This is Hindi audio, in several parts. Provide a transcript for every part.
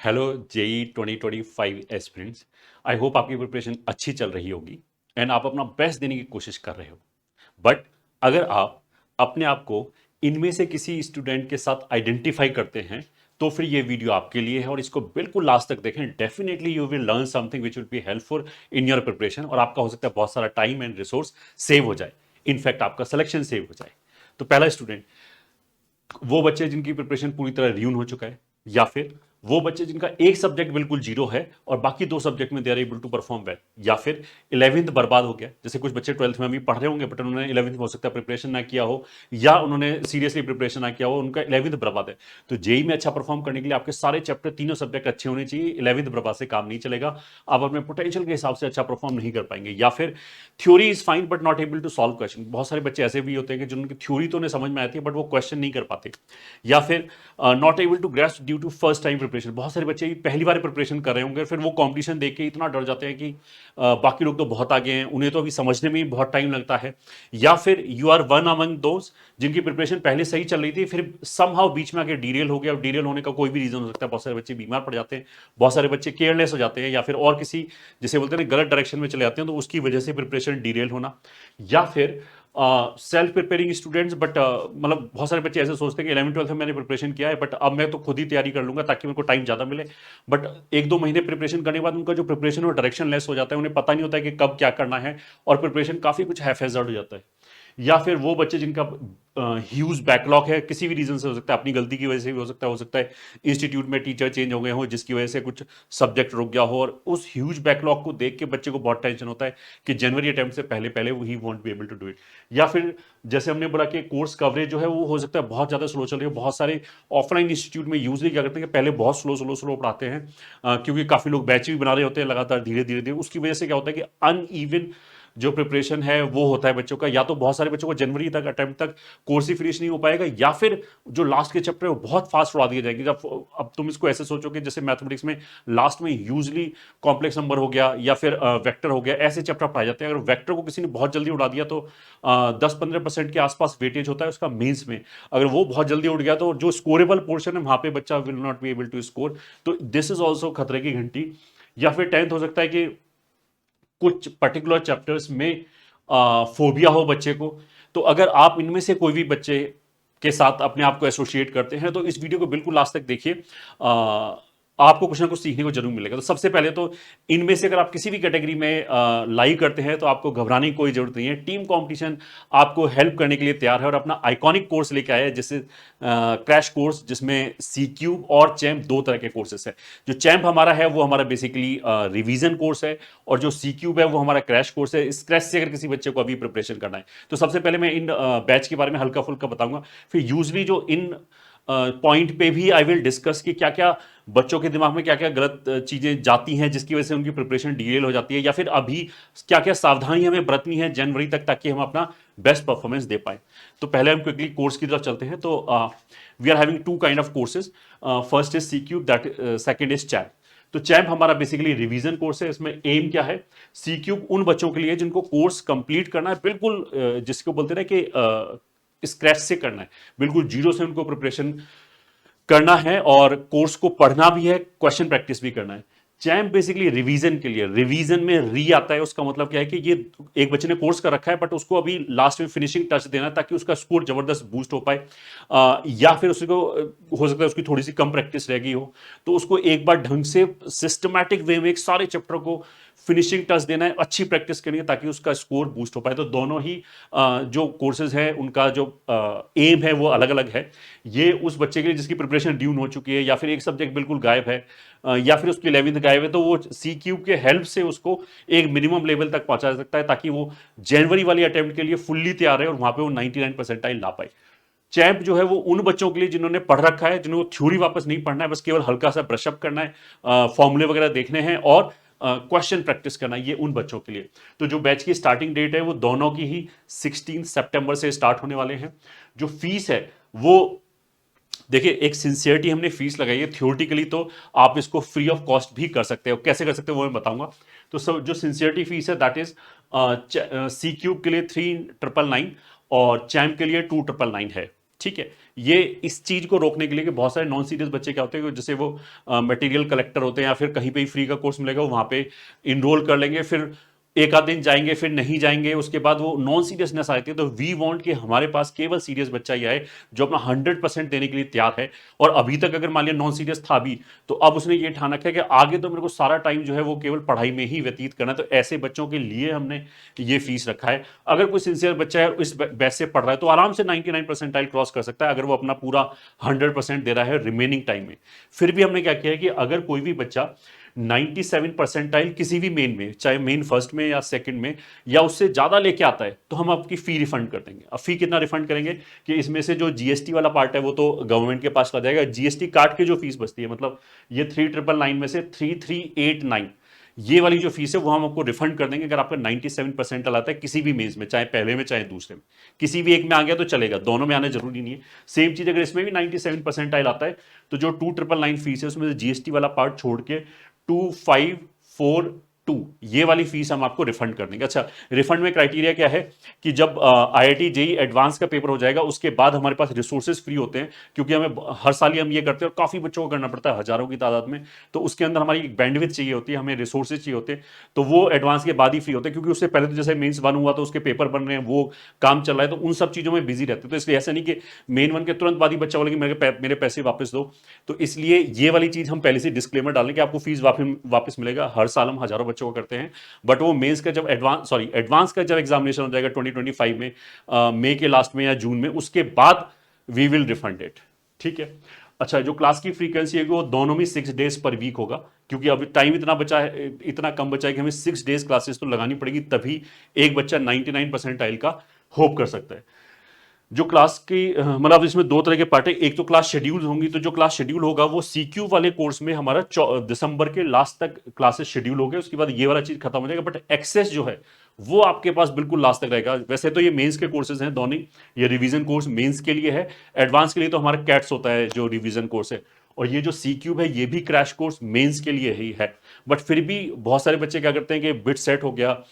Hello JEE 2025 aspirants. I hope आपकी प्रिपरेशन अच्छी चल रही होगी एंड आप अपना बेस्ट देने की कोशिश कर रहे हो। बट अगर आप अपने आप को इनमें से किसी स्टूडेंट के साथ आइडेंटिफाई करते हैं तो फिर ये वीडियो आपके लिए है और इसको बिल्कुल लास्ट तक देखें। Definitely you will learn something which will be helpful in your preparation और आपका हो सकता है बहुत सारा टाइम एंड रिसोर्स सेव हो जाए। इनफैक्ट आपका सिलेक्शन सेव हो जाए। तो पहला स्टूडेंट वो बच्चे जिनकी प्रिपरेशन पूरी तरह रियून हो चुका है, या फिर वो बच्चे जिनका एक सब्जेक्ट बिल्कुल जीरो है और बाकी दो सब्जेक्ट में they are able to perform well, या फिर 11th बर्बाद हो गया। जैसे कुछ बच्चे 12th में अभी पढ़ रहे होंगे बट उन्होंने 11th में हो सकता है प्रिपरेशन ना किया हो, या उन्होंने सीरियसली प्रिपरेशन ना किया हो, उनका 11th बर्बाद है। तो जेई में अच्छा परफॉर्म करने के लिए आपके सारे चैप्टर, तीनों सब्जेक्ट अच्छे होने चाहिए। 11th बर्बाद से काम नहीं चलेगा, आप अपने पोटेंशियल के हिसाब से अच्छा परफॉर्म नहीं कर पाएंगे। या फिर theory is fine but not able to solve question. बहुत सारे बच्चे ऐसे भी होते हैं कि जिनकी थ्योरी तो उन्हें समझ में आती है बट वो क्वेश्चन नहीं कर पाते। या फिर not able to grasp due to first time preparation. बहुत सारे बच्चे पहली बार प्रिपरेशन कर रहे होंगे, फिर वो कंपटीशन देख के इतना डर जाते हैं कि बाकी लोग तो बहुत आगे हैं, उन्हें तो अभी समझने में ही बहुत टाइम लगता है। या फिर you are one among those जिनकी प्रिपरेशन पहले सही चल रही थी, फिर समहाउ बीच में आके डीरेल हो गया। और डीरेल होने का कोई भी रीजन हो सकता है। बहुत सारे बच्चे बीमार पड़ जाते हैं, बहुत सारे बच्चे केयरलेस हो जाते हैं, या फिर और किसी जैसे बोलते हैं गलत डायरेक्शन में चले जाते हैं, तो उसकी वजह से प्रिपरेशन डीरेल होना। या फिर सेल्फ प्रिपेयरिंग स्टूडेंट्स, बट मतलब बहुत सारे बच्चे ऐसे सोचते हैं कि 11th 12th में मैंने प्रिपरेशन किया है बट अब मैं तो खुद ही तैयारी कर लूंगा ताकि मेरे को टाइम ज़्यादा मिले। बट एक दो महीने प्रिपरेशन करने के बाद उनका जो प्रिपरेशन और डायरेक्शन लेस हो जाता है, उन्हें पता नहीं होता है कि कब क्या करना है और प्रिपरेशन काफ़ी कुछ हैफेजर्ड हो जाता है। या फिर वो बच्चे जिनका ह्यूज बैकलॉग है, किसी भी रीजन से हो सकता है, अपनी गलती की वजह से भी हो सकता है इंस्टीट्यूट में टीचर चेंज हो गए हो जिसकी वजह से कुछ सब्जेक्ट रुक गया हो, और उस ह्यूज बैकलॉग को देख के बच्चे को बहुत टेंशन होता है कि जनवरी अटेम्प्ट से पहले पहले ही won't be able to do it. या फिर जैसे हमने बोला कि कोर्स कवरेज जो है वो हो सकता है बहुत ज़्यादा स्लो चल रही है। बहुत सारे ऑफलाइन इंस्टीट्यूट में यूजली क्या करते हैं कि पहले बहुत स्लो स्लो स्लो पढ़ाते हैं, क्योंकि काफ़ी लोग बैच भी बना रहे होते हैं लगातार धीरे धीरे धीरे। उसकी वजह से क्या होता है कि अनइवन जो प्रिपरेशन है वो होता है बच्चों का। या तो बहुत सारे बच्चों को जनवरी तक अटेम्प्ट तक कोर्स ही फिनिश नहीं हो पाएगा, या फिर जो लास्ट के चैप्टर है वो बहुत फास्ट उड़ा दिए जाएंगे। जब अब तुम इसको ऐसे सोचो कि जैसे मैथमेटिक्स में लास्ट में यूजली कॉम्प्लेक्स नंबर हो गया या फिर वेक्टर हो गया, ऐसे चैप्टर पढ़ाए जाते हैं। अगर वेक्टर को किसी ने बहुत जल्दी उड़ा दिया तो 10-15% के आसपास वेटेज होता है उसका मेंस में। अगर वो बहुत जल्दी उड़ गया तो जो स्कोरेबल पोर्शन है वहां पे बच्चा will not be able to score. तो दिस इज ऑल्सो खतरे की घंटी। या फिर 10th हो सकता है कि कुछ पर्टिकुलर चैप्टर्स में फोबिया हो बच्चे को। तो अगर आप इनमें से कोई भी बच्चे के साथ अपने आप को एसोसिएट करते हैं तो इस वीडियो को बिल्कुल लास्ट तक देखिए। आपको कुछ ना कुछ सीखने को जरूर मिलेगा। तो सबसे पहले तो इनमें से अगर आप किसी भी कैटेगरी में लाई करते हैं तो आपको घबराने की कोई जरूरत नहीं है। टीम कंपटीशन आपको हेल्प करने के लिए तैयार है और अपना आइकॉनिक कोर्स लेके आया है, जैसे क्रैश कोर्स, जिसमें सी क्यूब और चैम्प दो तरह के कोर्सेस है। जो चैम्प हमारा है वो हमारा बेसिकली रिवीजन कोर्स है, और जो सी क्यूब है वो हमारा क्रैश कोर्स है। इस क्रैश से अगर किसी बच्चे को अभी प्रिपरेशन करना है तो सबसे पहले मैं इन बैच के बारे में हल्का फुल्का बताऊंगा। फिर यूजली जो इन पॉइंट पे भी आई विल डिस्कस कि क्या क्या बच्चों के दिमाग में क्या क्या गलत चीजें जाती हैं जिसकी वजह से उनकी प्रिपरेशन डिलेल हो जाती है, या फिर अभी क्या क्या सावधानी हमें बरतनी है जनवरी तक ताकि हम अपना बेस्ट परफॉर्मेंस दे पाए। तो पहले हम क्विकली कोर्स की तरफ चलते हैं। तो we are having two kind of courses. First is C cube, that second is champ. तो चैम्प हमारा बेसिकली रिवीजन कोर्स है। इसमें एम क्या है? सी क्यूब उन बच्चों के लिए जिनको कोर्स कंप्लीट करना है बिल्कुल, जिसको बोलते हैं कि स्क्रैच से करना है, बिल्कुल जीरो से उनको प्रिपरेशन करना है और कोर्स को पढ़ना भी है, क्वेश्चन प्रैक्टिस भी करना है। चैम्प बेसिकली रिवीजन के लिए, रिवीजन में री आता है, उसका मतलब क्या है कि ये एक बच्चे ने कोर्स कर रखा है बट उसको अभी लास्ट में फिनिशिंग टच देना है ताकि उसका स्कोर जबरदस्त बूस्ट हो पाए। या फिर उसको हो सकता है उसकी थोड़ी सी कम प्रैक्टिस रह गई हो, तो उसको एक बार ढंग से सिस्टमैटिक वे में एक सारे चैप्टर को फिनिशिंग टच देना है, अच्छी प्रैक्टिस करनी है ताकि उसका स्कोर बूस्ट हो पाए। तो दोनों ही जो कोर्सेज हैं उनका जो एम है वो अलग अलग है। ये उस बच्चे के लिए जिसकी प्रिपरेशन ड्यून हो चुकी है, या फिर एक सब्जेक्ट बिल्कुल गायब है, या फिर उसकी 11th गायब है, तो वो सी क्यूब के हेल्प से उसको एक मिनिमम लेवल तक पहुंचा जा सकता है ताकि वो जनवरी वाली अटेम्प्ट के लिए फुल्ली तैयार है और वहां पे वो 99 परसेंटाइल ला पाए। चैम्प जो है वो उन बच्चों के लिए जिन्होंने पढ़ रखा है, जिन्होंने थ्योरी वापस नहीं पढ़ना है, बस केवल हल्का सा ब्रशअप करना है, फॉर्मूले वगैरह देखने हैं और क्वेश्चन प्रैक्टिस करना है, ये उन बच्चों के लिए। तो जो बैच की स्टार्टिंग डेट है वो दोनों की ही 16 सितंबर से स्टार्ट होने वाले हैं। जो फीस है वो देखिए, एक सिंसियरिटी हमने फीस लगाई है। थ्योरेटिकली तो आप इसको फ्री ऑफ कॉस्ट भी कर सकते हो, कैसे कर सकते हो वो मैं बताऊंगा। तो सब जो सिंसियरिटी फीस है दैट इज सी क्यूब के लिए 3,999 और चैम्प के लिए 2,999 है। ठीक है। ये इस चीज को रोकने के लिए कि बहुत सारे नॉन सीरियस बच्चे क्या होते हैं कि जैसे वो मटेरियल कलेक्टर होते हैं या फिर कहीं पे ही फ्री का कोर्स मिलेगा वो वहां पे इनरोल कर लेंगे, फिर एक आध दिन जाएंगे फिर नहीं जाएंगे, उसके बाद वो नॉन सीरियसनेस आती है। तो वी वांट कि हमारे पास केवल सीरियस बच्चा ही आए जो अपना 100% देने के लिए तैयार है। और अभी तक अगर मान लिया नॉन सीरियस था भी, तो अब उसने ये ठान रखा है कि आगे तो मेरे को सारा टाइम जो है वो केवल पढ़ाई में ही व्यतीत करना है। तो ऐसे बच्चों के लिए हमने ये फीस रखा है। अगर कोई सिंसियर बच्चा है और इस बैच से पढ़ रहा है तो आराम से 99 परसेंटाइल क्रॉस कर सकता है अगर वो अपना पूरा 100% दे रहा है रिमेनिंग टाइम में। फिर भी हमने क्या किया है कि अगर कोई भी बच्चा 97 परसेंटाइल किसी भी मेन में, चाहे मेन फर्स्ट में या सेकंड में, या उससे ज्यादा लेके आता है, तो हम आपकी फी रिफंड कर देंगे। अब फी कितना रिफंड करेंगे कि इसमें से जो जीएसटी वाला पार्ट है वो तो गवर्नमेंट के पास चला जाएगा, जीएसटी काट के जो फीस बचती है, मतलब ये 3999 में से 3389 ये वाली जो फीस है वो हम आपको रिफंड कर देंगे अगर आपका 97 परसेंट आता है किसी भी मेंस में, चाहे पहले में चाहे दूसरे में। किसी भी एक में आ गया तो चलेगा, दोनों में आना जरूरी नहीं है। सेम चीज अगर इसमें भी 97 परसेंटाइल आता है तो जो 2999 फीस है उसमें से जीएसटी वाला पार्ट छोड़ के 2542 ये वाली फीस हम आपको रिफंड कर देंगे। अच्छा, रिफंड में क्राइटेरिया क्या है कि जब आईआईटी जेई एडवांस का पेपर हो जाएगा उसके बाद हमारे पास रिसोर्सेज फ्री होते हैं, क्योंकि हमें हर साल ही हम ये करते हैं और काफी बच्चों को करना पड़ता है हजारों की तादाद में। तो उसके अंदर हमारी एक बैंडविड्थ चाहिए होती है, हमें रिसोर्सेज चाहिए होते हैं, तो वो एडवांस के बाद ही फ्री होते हैं। क्योंकि उससे पहले तो जैसे मेन्स वन हुआ तो उसके पेपर बन रहे हैं, वो काम चल रहा है, तो उन सब चीजों में बिजी रहते हैं। तो इसलिए ऐसा नहीं कि मेन वन के तुरंत बाद ही बच्चा बोले कि मेरे पैसे वापस दो। तो इसलिए ये वाली चीज हम पहले से डिस्क्लेमर डालें कि आपको फीस वापस मिलेगा। हर साल हम हजारों बच्चों को करते हैं, बट वो मेंस का जब एडवांस का जब एग्जामिनेशन हो जाएगा 2025 में, मई के लास्ट में या जून में, उसके बाद वी विल रिफंड इट। ठीक है। अच्छा, जो क्लास की फ्रीक्वेंसी है वो दोनों में 6 डेज पर वीक होगा, क्योंकि अभी टाइम इतना बचा है, इतना कम बचा है कि हमें 6 डेज क्लासेस तो लगानी पड़ेगी, तभी एक बच्चा 99 परसेंटाइल का होप कर सकता है। जो क्लास की मतलब इसमें दो तरह के पार्ट है। एक तो क्लास शेड्यूल होंगी, तो जो क्लास शेड्यूल होगा वो सीक्यू वाले कोर्स में हमारा दिसंबर के लास्ट तक क्लासेस शेड्यूल हो गए, उसके बाद ये वाला चीज खत्म हो जाएगा। बट एक्सेस जो है वो आपके पास बिल्कुल लास्ट तक रहेगा। वैसे तो ये मेंस के कोर्सेज हैं दोनों, ये रिवीजन कोर्स मेंस के लिए है, एडवांस के लिए तो हमारा कैट्स होता है जो रिवीजन कोर्स है, और ये जो सी क्यूब है ये भी क्रैश कोर्स मेंस के लिए ही है। बट फिर भी बहुत सारे बच्चे क्या करते हैं कि बिट सेट हो गया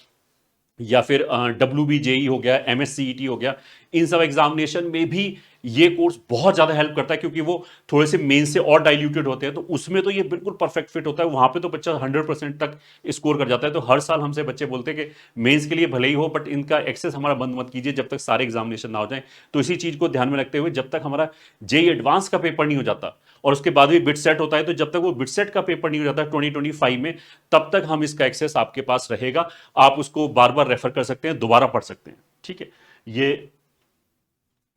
या फिर WBJE हो गया, MSCET हो गया, इन सब एग्जामिनेशन में भी ये कोर्स बहुत ज्यादा हेल्प करता है, क्योंकि वो थोड़े से मेन से और डाइल्यूटेड होते हैं, तो उसमें तो ये बिल्कुल परफेक्ट फिट होता है। वहां पे तो बच्चा 100% तक स्कोर कर जाता है। तो हर साल हमसे बच्चे बोलते हैं कि मेंस के लिए भले ही हो बट इनका एक्सेस हमारा बंद मत कीजिए जब तक सारे एग्जामिनेशन ना हो जाए। तो इसी चीज को ध्यान में रखते हुए जब तक हमारा जेई एडवांस का पेपर नहीं हो जाता और उसके बाद भी बिट सेट होता है, तो जब तक वो बिट सेट का पेपर नहीं हो जाता 2025 में, तब तक हम इसका एक्सेस आपके पास रहेगा। आप उसको बार बार रेफर कर सकते हैं, दोबारा पढ़ सकते हैं। ठीक है, ये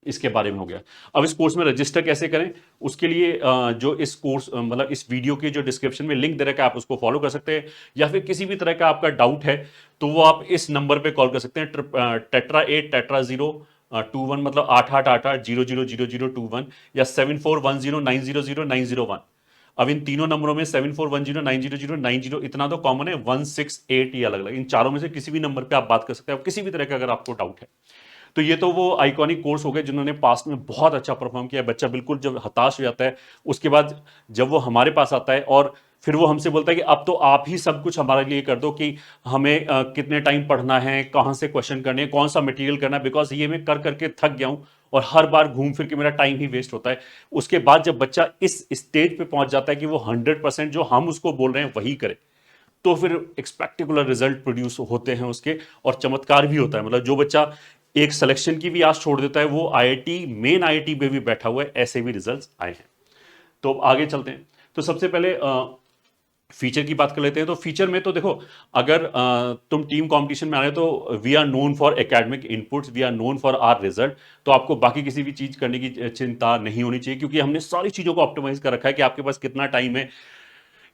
इसके बारे में हो गया। अब इस कोर्स में रजिस्टर कैसे करें, उसके लिए जो इस कोर्स मतलब इस वीडियो के जो डिस्क्रिप्शन में लिंक दे रखा है आप उसको फॉलो कर सकते हैं, या फिर किसी भी तरह का आपका डाउट है तो वो आप इस नंबर पे कॉल कर सकते हैं, @8 मतलब 8888000021 या 7410900901। अब इन तीनों नंबरों में 7410900900 इतना तो कॉमन है, 168 ये अलग अलग, इन चारों में से किसी भी नंबर पे आप बात कर सकते हैं किसी भी तरह का अगर आपको डाउट है। तो ये तो वो आइकॉनिक कोर्स हो गए जिन्होंने पास्ट में बहुत अच्छा परफॉर्म किया। बच्चा बिल्कुल जब हताश हो जाता है उसके बाद जब वो हमारे पास आता है और फिर वो हमसे बोलता है कि अब तो आप ही सब कुछ हमारे लिए कर दो, कि हमें कितने टाइम पढ़ना है, कहाँ से क्वेश्चन करने हैं, कौन सा मटेरियल करना है, बिकॉज ये मैं कर करके थक गया हूँ और हर बार घूम फिर के मेरा टाइम ही वेस्ट होता है। उसके बाद जब बच्चा इस स्टेज पे पहुंच जाता है कि वो 100% जो हम उसको बोल रहे हैं वही करे, तो फिर एक स्पेक्टिकुलर रिजल्ट प्रोड्यूस होते हैं उसके, और चमत्कार भी होता है। मतलब जो बच्चा एक सिलेक्शन की भी आस छोड़ देता है वो आईआईटी मेन आईआईटी में भी बैठा हुआ है, ऐसे भी रिजल्ट्स आए हैं। तो आगे चलते हैं। तो सबसे पहले फीचर की बात कर लेते हैं। तो फीचर में तो देखो, अगर तुम टीम कंपटीशन में आ रहे हो तो we are known for academic inputs, we are known for our result. तो आपको बाकी किसी भी चीज करने की चिंता नहीं होनी चाहिए, क्योंकि हमने सारी चीजों को ऑप्टिमाइज कर रखा है कि आपके पास कितना टाइम है,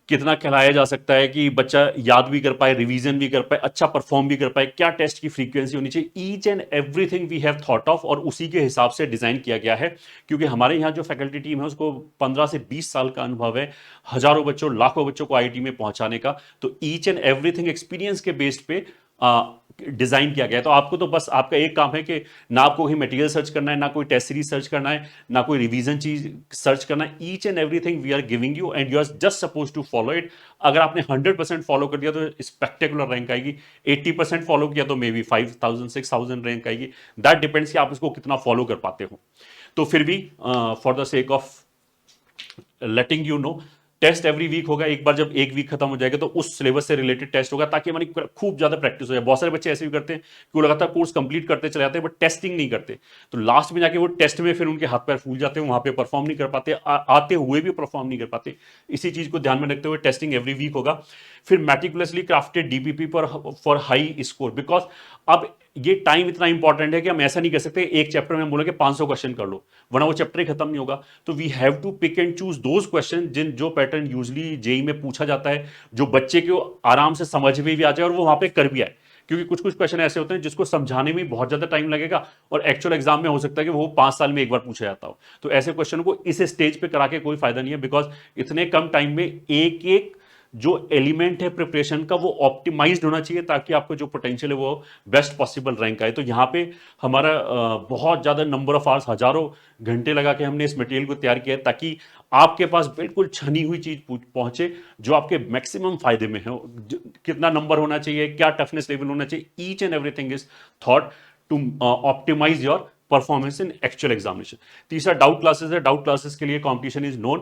कितना खिलाया जा सकता है कि बच्चा याद भी कर पाए, रिवीजन भी कर पाए, अच्छा परफॉर्म भी कर पाए, क्या टेस्ट की फ्रीक्वेंसी होनी चाहिए, each and everything we have thought of, और उसी के हिसाब से डिजाइन किया गया है। क्योंकि हमारे यहाँ जो फैकल्टी टीम है उसको 15 से 20 साल का अनुभव है हजारों बच्चों, लाखों बच्चों को आईआईटी में पहुंचाने का। तो ईच एंड एवरीथिंग एक्सपीरियंस के बेस्ड पे डिजाइन किया गया है। तो आपको तो बस आपका एक काम है कि ना आपको कोई मटेरियल सर्च करना है, ना कोई टेस्ट सीरीज सर्च करना है, ना कोई रिवीजन चीज सर्च करना है। Each and everything we are giving you and you are just suppose to follow it. अगर आपने 100% फॉलो कर दिया तो स्पेक्टेकुलर रैंक आएगी, 80% फॉलो किया तो मे बी 5000 6000 रैंक आएगी। दैट डिपेंड्स कि आप इसको कितना फॉलो कर पाते हो। तो फिर भी for the sake of letting you know, test every week होगा। एक बार जब एक वीक खत्म हो जाएगा तो उस सिलेबस से रिलेटेड टेस्ट होगा, ताकि हमारी खूब ज्यादा प्रैक्टिस हो जाए। बहुत सारे बच्चे ऐसे भी करते हैं कि वो लगातार कोर्स कंप्लीट करते चले जाते हैं बट टेस्टिंग नहीं करते, तो लास्ट में जाके वो टेस्ट में फिर उनके हाथ पैर फूल जाते हैं, वहां पे परफॉर्म नहीं कर पाते, आते हुए भी परफॉर्म नहीं कर पाते। इसी चीज को ध्यान में रखते हुए टेस्टिंग एवरी वीक होगा। फिर मैटिकुलसली क्राफ्टेड डीपीपी पर फॉर हाई स्कोर, बिकॉज अब ये टाइम इतना इंपॉर्टेंट है कि हम ऐसा नहीं कर सकते एक चैप्टर में हम बोलेंगे 500 क्वेश्चन कर लो, वरना वो चैप्टर ही खत्म नहीं होगा। तो we have to pick and choose those question जो पैटर्न यूजली जेई में पूछा जाता है, जो बच्चे को आराम से समझ में भी आ जाए और वो वहां पे कर भी आए। क्योंकि कुछ कुछ क्वेश्चन ऐसे होते हैं जिसको समझाने में बहुत ज्यादा टाइम लगेगा और एक्चुअल एग्जाम में हो सकता है कि वो 5 साल में एक बार पूछा जाता हो। तो ऐसे क्वेश्चन को इस स्टेज पे करा के कोई फायदा नहीं है, बिकॉज इतने कम टाइम में एक एक जो एलिमेंट है प्रिपरेशन का वो ऑप्टिमाइज्ड होना चाहिए, ताकि आपको जो पोटेंशियल है वो बेस्ट पॉसिबल रैंक आए। तो यहाँ पे हमारा बहुत ज़्यादा नंबर ऑफ आवर्स, हजारों घंटे लगा के हमने इस मटेरियल को तैयार किया है, ताकि आपके पास बिल्कुल छनी हुई चीज पहुंचे जो आपके मैक्सिमम फायदे में है। कितना नंबर होना चाहिए, क्या टफनेस लेवल होना चाहिए, each and everything is thought to optimize your performance in actual examination. तीसरा डाउट क्लासेस है। डाउट क्लासेस के लिए competition is none.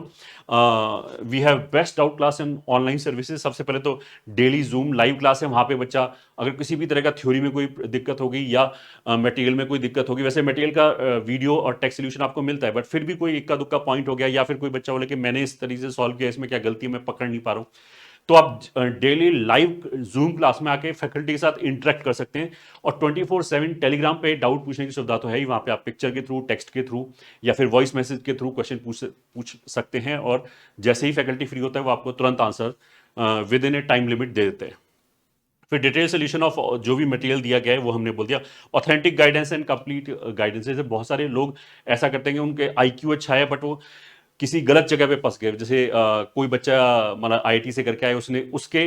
We have best doubt class in online services. सबसे पहले तो डेली जूम लाइव क्लास है, वहां पे बच्चा अगर किसी भी तरह का थ्योरी में कोई दिक्कत होगी या मटेरियल में कोई दिक्कत होगी, वैसे मटेरियल का वीडियो और टेक्स्ट सोल्यूशन आपको मिलता है, बट फिर भी कोई इक्का दुक्का पॉइंट हो गया या फिर कोई बच्चा बोले कि मैंने इस तरीके से सॉल्व किया, इसमें क्या गलती मैं पकड़ नहीं पा रहा हूँ, तो आप डेली लाइव जूम क्लास में आके फैकल्टी के साथ इंटरेक्ट कर सकते हैं। और 24/7 टेलीग्राम पे डाउट पूछने की सुविधा तो है ही, वहां पे आप पिक्चर के थ्रू, टेक्स्ट के थ्रू या फिर वॉइस मैसेज के थ्रू क्वेश्चन पूछ सकते हैं, और जैसे ही फैकल्टी फ्री होता है वो आपको तुरंत answer within a time limit दे देते हैं। फिर डिटेल सोल्यूशन ऑफ जो भी मटेरियल दिया गया है वो हमने बोल दिया। Authentic guidance and complete guidance. जैसे बहुत सारे लोग ऐसा करते हैं कि उनके आईक्यू अच्छा है बट वो किसी गलत जगह पे फंस गए। जैसे कोई बच्चा मतलब आईआईटी से करके आया, उसने उसके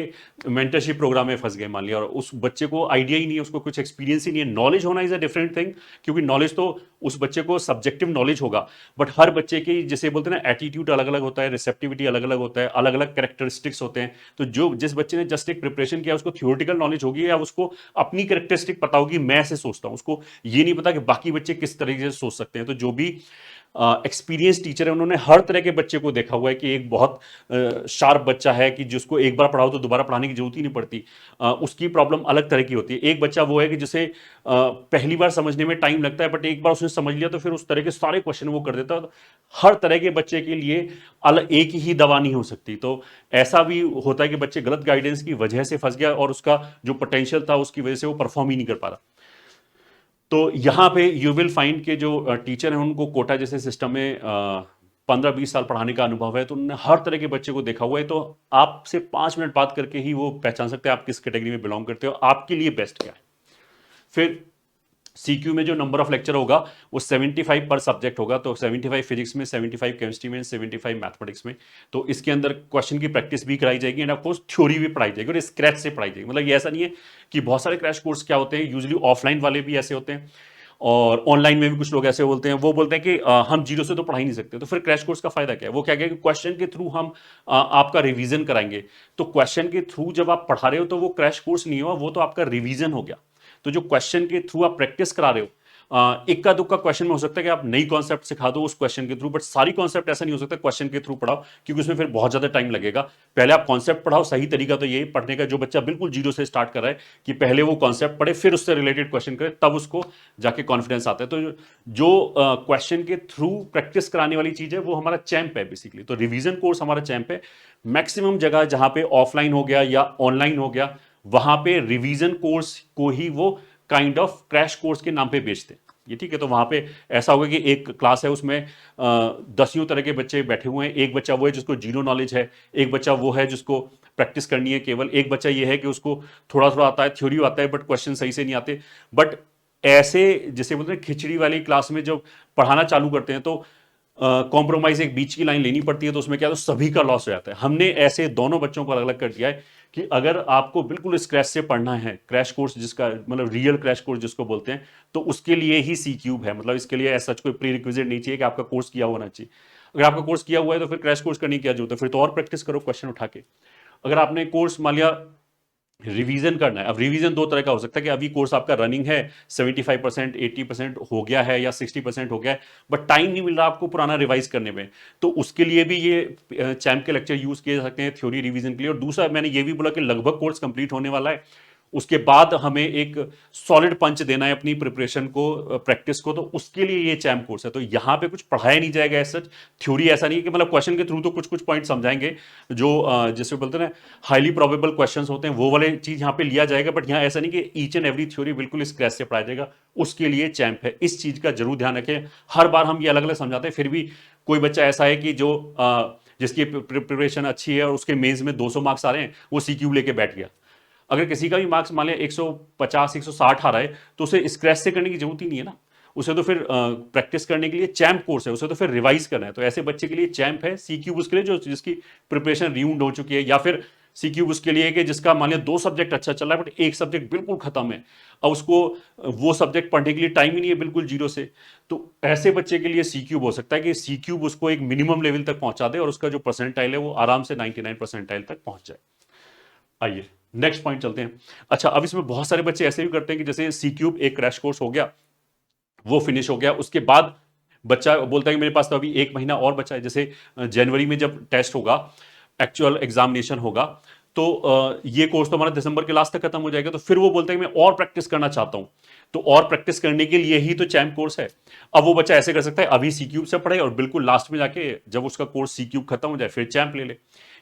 मेंटरशिप प्रोग्राम में फंस गए मान लिया, और उस बच्चे को आइडिया ही नहीं है, उसको कुछ एक्सपीरियंस ही नहीं है। नॉलेज होना इज अ डिफरेंट थिंग, क्योंकि नॉलेज तो उस बच्चे को सब्जेक्टिव नॉलेज होगा, बट हर बच्चे की जैसे बोलते हैं ना एटीट्यूड अलग अलग होता है, रिसेप्टिविटी अलग अलग होता है, अलग अलग कैरेक्टरिस्टिक्स होते हैं। तो जो जिस बच्चे ने जस्ट एक प्रिपरेशन किया उसको थियोरिटिकल नॉलेज होगी या उसको अपनी कैरेक्टरिस्टिक पता होगी, मैं ऐसे सोचता हूँ, उसको ये नहीं पता कि बाकी बच्चे किस तरीके से सोच सकते हैं। तो जो भी एक्सपीरियंस टीचर है उन्होंने हर तरह के बच्चे को देखा हुआ है कि एक बहुत शार्प बच्चा है कि जिसको एक बार पढ़ाओ तो दोबारा पढ़ाने की जरूरत ही नहीं पड़ती, उसकी प्रॉब्लम अलग तरह की होती है। एक बच्चा वो है कि जिसे पहली बार समझने में टाइम लगता है बट एक बार उसने समझ लिया तो फिर उस तरह के सारे क्वेश्चन वो कर देता है। हर तरह के बच्चे के लिए अलग एक ही दवा नहीं हो सकती। तो ऐसा भी होता है कि बच्चे गलत गाइडेंस की वजह से फंस गया और उसका जो पोटेंशियल था उसकी वजह से वो परफॉर्म ही नहीं कर पा रहा। तो यहाँ पे यू विल फाइंड के जो टीचर हैं उनको कोटा जैसे सिस्टम में 15-20 साल पढ़ाने का अनुभव है, तो उन्होंने हर तरह के बच्चे को देखा हुआ है। तो आपसे 5 मिनट बात करके ही वो पहचान सकते हैं आप किस कैटेगरी में बिलोंग करते हो, आपके लिए बेस्ट क्या है। फिर सीक्यू में जो नंबर ऑफ लेक्चर होगा वो 75 पर सब्जेक्ट होगा। तो 75 फिजिक्स में, 75 केमिस्ट्री में, 75 मैथमेटिक्स में। तो इसके अंदर क्वेश्चन की प्रैक्टिस भी कराई जाएगी एंड ऑफकोर्स थ्योरी भी पढ़ाई जाएगी और स्क्रैच से पढ़ाई जाएगी। मतलब ये ऐसा नहीं है कि बहुत सारे क्रैश कोर्स क्या होते हैं, यूजली ऑफलाइन वाले भी ऐसे होते हैं और ऑनलाइन में भी कुछ लोग ऐसे बोलते हैं, वो बोलते हैं कि हम जीरो से तो पढ़ा ही नहीं सकते। तो फिर क्रैश कोर्स का फायदा क्या है? वो क्या है कि क्वेश्चन के थ्रू हम आपका रिवीजन कराएंगे। तो क्वेश्चन के थ्रू जब आप पढ़ा रहे हो तो वो क्रैश कोर्स नहीं हुआ, वो तो आपका रिवीजन हो गया। तो जो क्वेश्चन के थ्रू आप प्रैक्टिस करा रहे हो, इक्का दुक्का क्वेश्चन में हो सकता है कि आप नई कॉन्सेप्ट सिखा दो उस क्वेश्चन के थ्रू, बट सारी कॉन्सेप्ट ऐसा नहीं हो सकता क्वेश्चन के थ्रू पढ़ाओ, क्योंकि उसमें फिर बहुत ज्यादा टाइम लगेगा। पहले आप कॉन्सेप्ट पढ़ाओ। सही तरीका तो यही पढ़ने का, जो बच्चा बिल्कुल जीरो से स्टार्ट कर रहा है, कि पहले वो कॉन्सेप्ट पढ़े फिर उससे रिलेटेड क्वेश्चन करे, तब उसको जाके कॉन्फिडेंस आता है। तो जो क्वेश्चन के थ्रू प्रैक्टिस कराने वाली चीज है वो हमारा चैंप है बेसिकली। तो रिवीजन कोर्स हमारा चैंप है। मैक्सिमम जगह जहां पे ऑफलाइन हो गया या ऑनलाइन हो गया, वहां पे रिवीजन कोर्स को ही वो काइंड ऑफ क्रैश कोर्स के नाम पे बेचते हैं। ये ठीक है। तो वहां पे ऐसा होगा कि एक क्लास है, उसमें 10 तरह के बच्चे बैठे हुए हैं। एक बच्चा वो है जिसको जीरो नॉलेज है, एक बच्चा वो है जिसको प्रैक्टिस करनी है केवल, एक बच्चा ये है कि उसको थोड़ा थोड़ा आता है, थ्योरी आता है बट क्वेश्चन सही से नहीं आते। बट ऐसे जैसे बोलते हैं खिचड़ी वाली क्लास में जब पढ़ाना चालू करते हैं तो कॉम्प्रोमाइज एक बीच की लाइन लेनी पड़ती है, तो उसमें क्या तो सभी का लॉस हो जाता है। हमने ऐसे दोनों बच्चों को अलग अलग कर दिया है कि अगर आपको बिल्कुल स्क्रैच से पढ़ना है, क्रैश कोर्स जिसका मतलब रियल क्रैश कोर्स जिसको बोलते हैं, तो उसके लिए ही सी क्यूब है। मतलब इसके लिए ऐसा कोई प्री रिक्विजिट नहीं चाहिए कि आपका कोर्स किया होना चाहिए। अगर आपका कोर्स किया हुआ है तो फिर क्रैश कोर्स करने की क्या जरूरत है, फिर तो और प्रैक्टिस करो क्वेश्चन उठा के। अगर आपने कोर्स मान लिया रिवीजन करना है। अब रिवीजन दो तरह का हो सकता है कि अभी कोर्स आपका रनिंग है, 75% 80% हो गया है या 60% हो गया है, बट टाइम नहीं मिल रहा आपको पुराना रिवाइज करने में, तो उसके लिए भी ये चैम्प के लेक्चर यूज किए जा सकते हैं थ्योरी रिवीजन के लिए। और दूसरा मैंने ये भी बोला कि लगभग कोर्स कंप्लीट होने वाला है, उसके बाद हमें एक सॉलिड पंच देना है अपनी प्रिपरेशन को, प्रैक्टिस को, तो उसके लिए ये चैम्प कोर्स है। तो यहाँ पे कुछ पढ़ाया नहीं जाएगा ऐसा थ्योरी, ऐसा नहीं है कि मतलब क्वेश्चन के थ्रू तो कुछ कुछ पॉइंट समझाएंगे जो जिससे बोलते हैं ना हाईली प्रोबेबल क्वेश्चंस होते हैं, वो वाले चीज यहाँ पे लिया जाएगा, बट यहाँ ऐसा नहीं कि ईच एंड एवरी थ्योरी बिल्कुल स्क्रैच से पढ़ाया जाएगा। उसके लिए चैम्प है, इस चीज का जरूर ध्यान रखें। हर बार हम ये अलग अलग समझाते हैं, फिर भी कोई बच्चा ऐसा है कि जो जिसकी प्रिपरेशन अच्छी है और उसके मेंस में 200 मार्क्स आ रहे हैं, वो सीक्यू लेके बैठ गया। अगर किसी का भी मार्क्स मान लिया 150 160 आ रहा है, तो उसे स्क्रैच से करने की जरूरत ही नहीं है ना, उसे तो फिर प्रैक्टिस करने के लिए चैम्प कोर्स है, उसे तो फिर रिवाइज करना है। तो ऐसे बच्चे के लिए चैम्प है। सी क्यूब उसके लिए जो जिसकी प्रिपरेशन रियूंड हो चुकी है, या फिर सी क्यूब उसके लिए कि जिसका मान लिया 2 सब्जेक्ट अच्छा चल रहा है बट एक सब्जेक्ट बिल्कुल खत्म है, अब उसको वो सब्जेक्ट पढ़ने के लिए टाइम ही नहीं है बिल्कुल जीरो से, तो ऐसे बच्चे के लिए सी क्यूब हो सकता है कि सी क्यूब उसको एक मिनिमम लेवल तक पहुंचा दे और उसका जो परसेंटाइल है वो आराम से 99 परसेंटाइल तक पहुंच जाए। आइए नेक्स्ट पॉइंट चलते हैं। अच्छा, अब इसमें बहुत सारे बच्चे ऐसे भी करते हैं कि जैसे सी क्यूब एक क्रैश कोर्स हो गया, वो फिनिश हो गया, उसके बाद बच्चा बोलता है कि मेरे पास तो अभी 1 महीना और बचा है। जैसे जनवरी में जब टेस्ट होगा, एक्चुअल एग्जामिनेशन होगा, तो ये कोर्स तो हमारा दिसंबर के लास्ट तक खत्म हो जाएगा, तो फिर वो बोलता है कि मैं और प्रैक्टिस करना चाहता हूं, तो और प्रैक्टिस करने के लिए ही तो चैम्प कोर्स है। अब वो बच्चा ऐसे कर सकता है, अभी सी क्यूब से पढ़े और बिल्कुल लास्ट में जाके जब उसका कोर्स सी क्यूब खत्म हो जाए फिर चैम्प ले ले।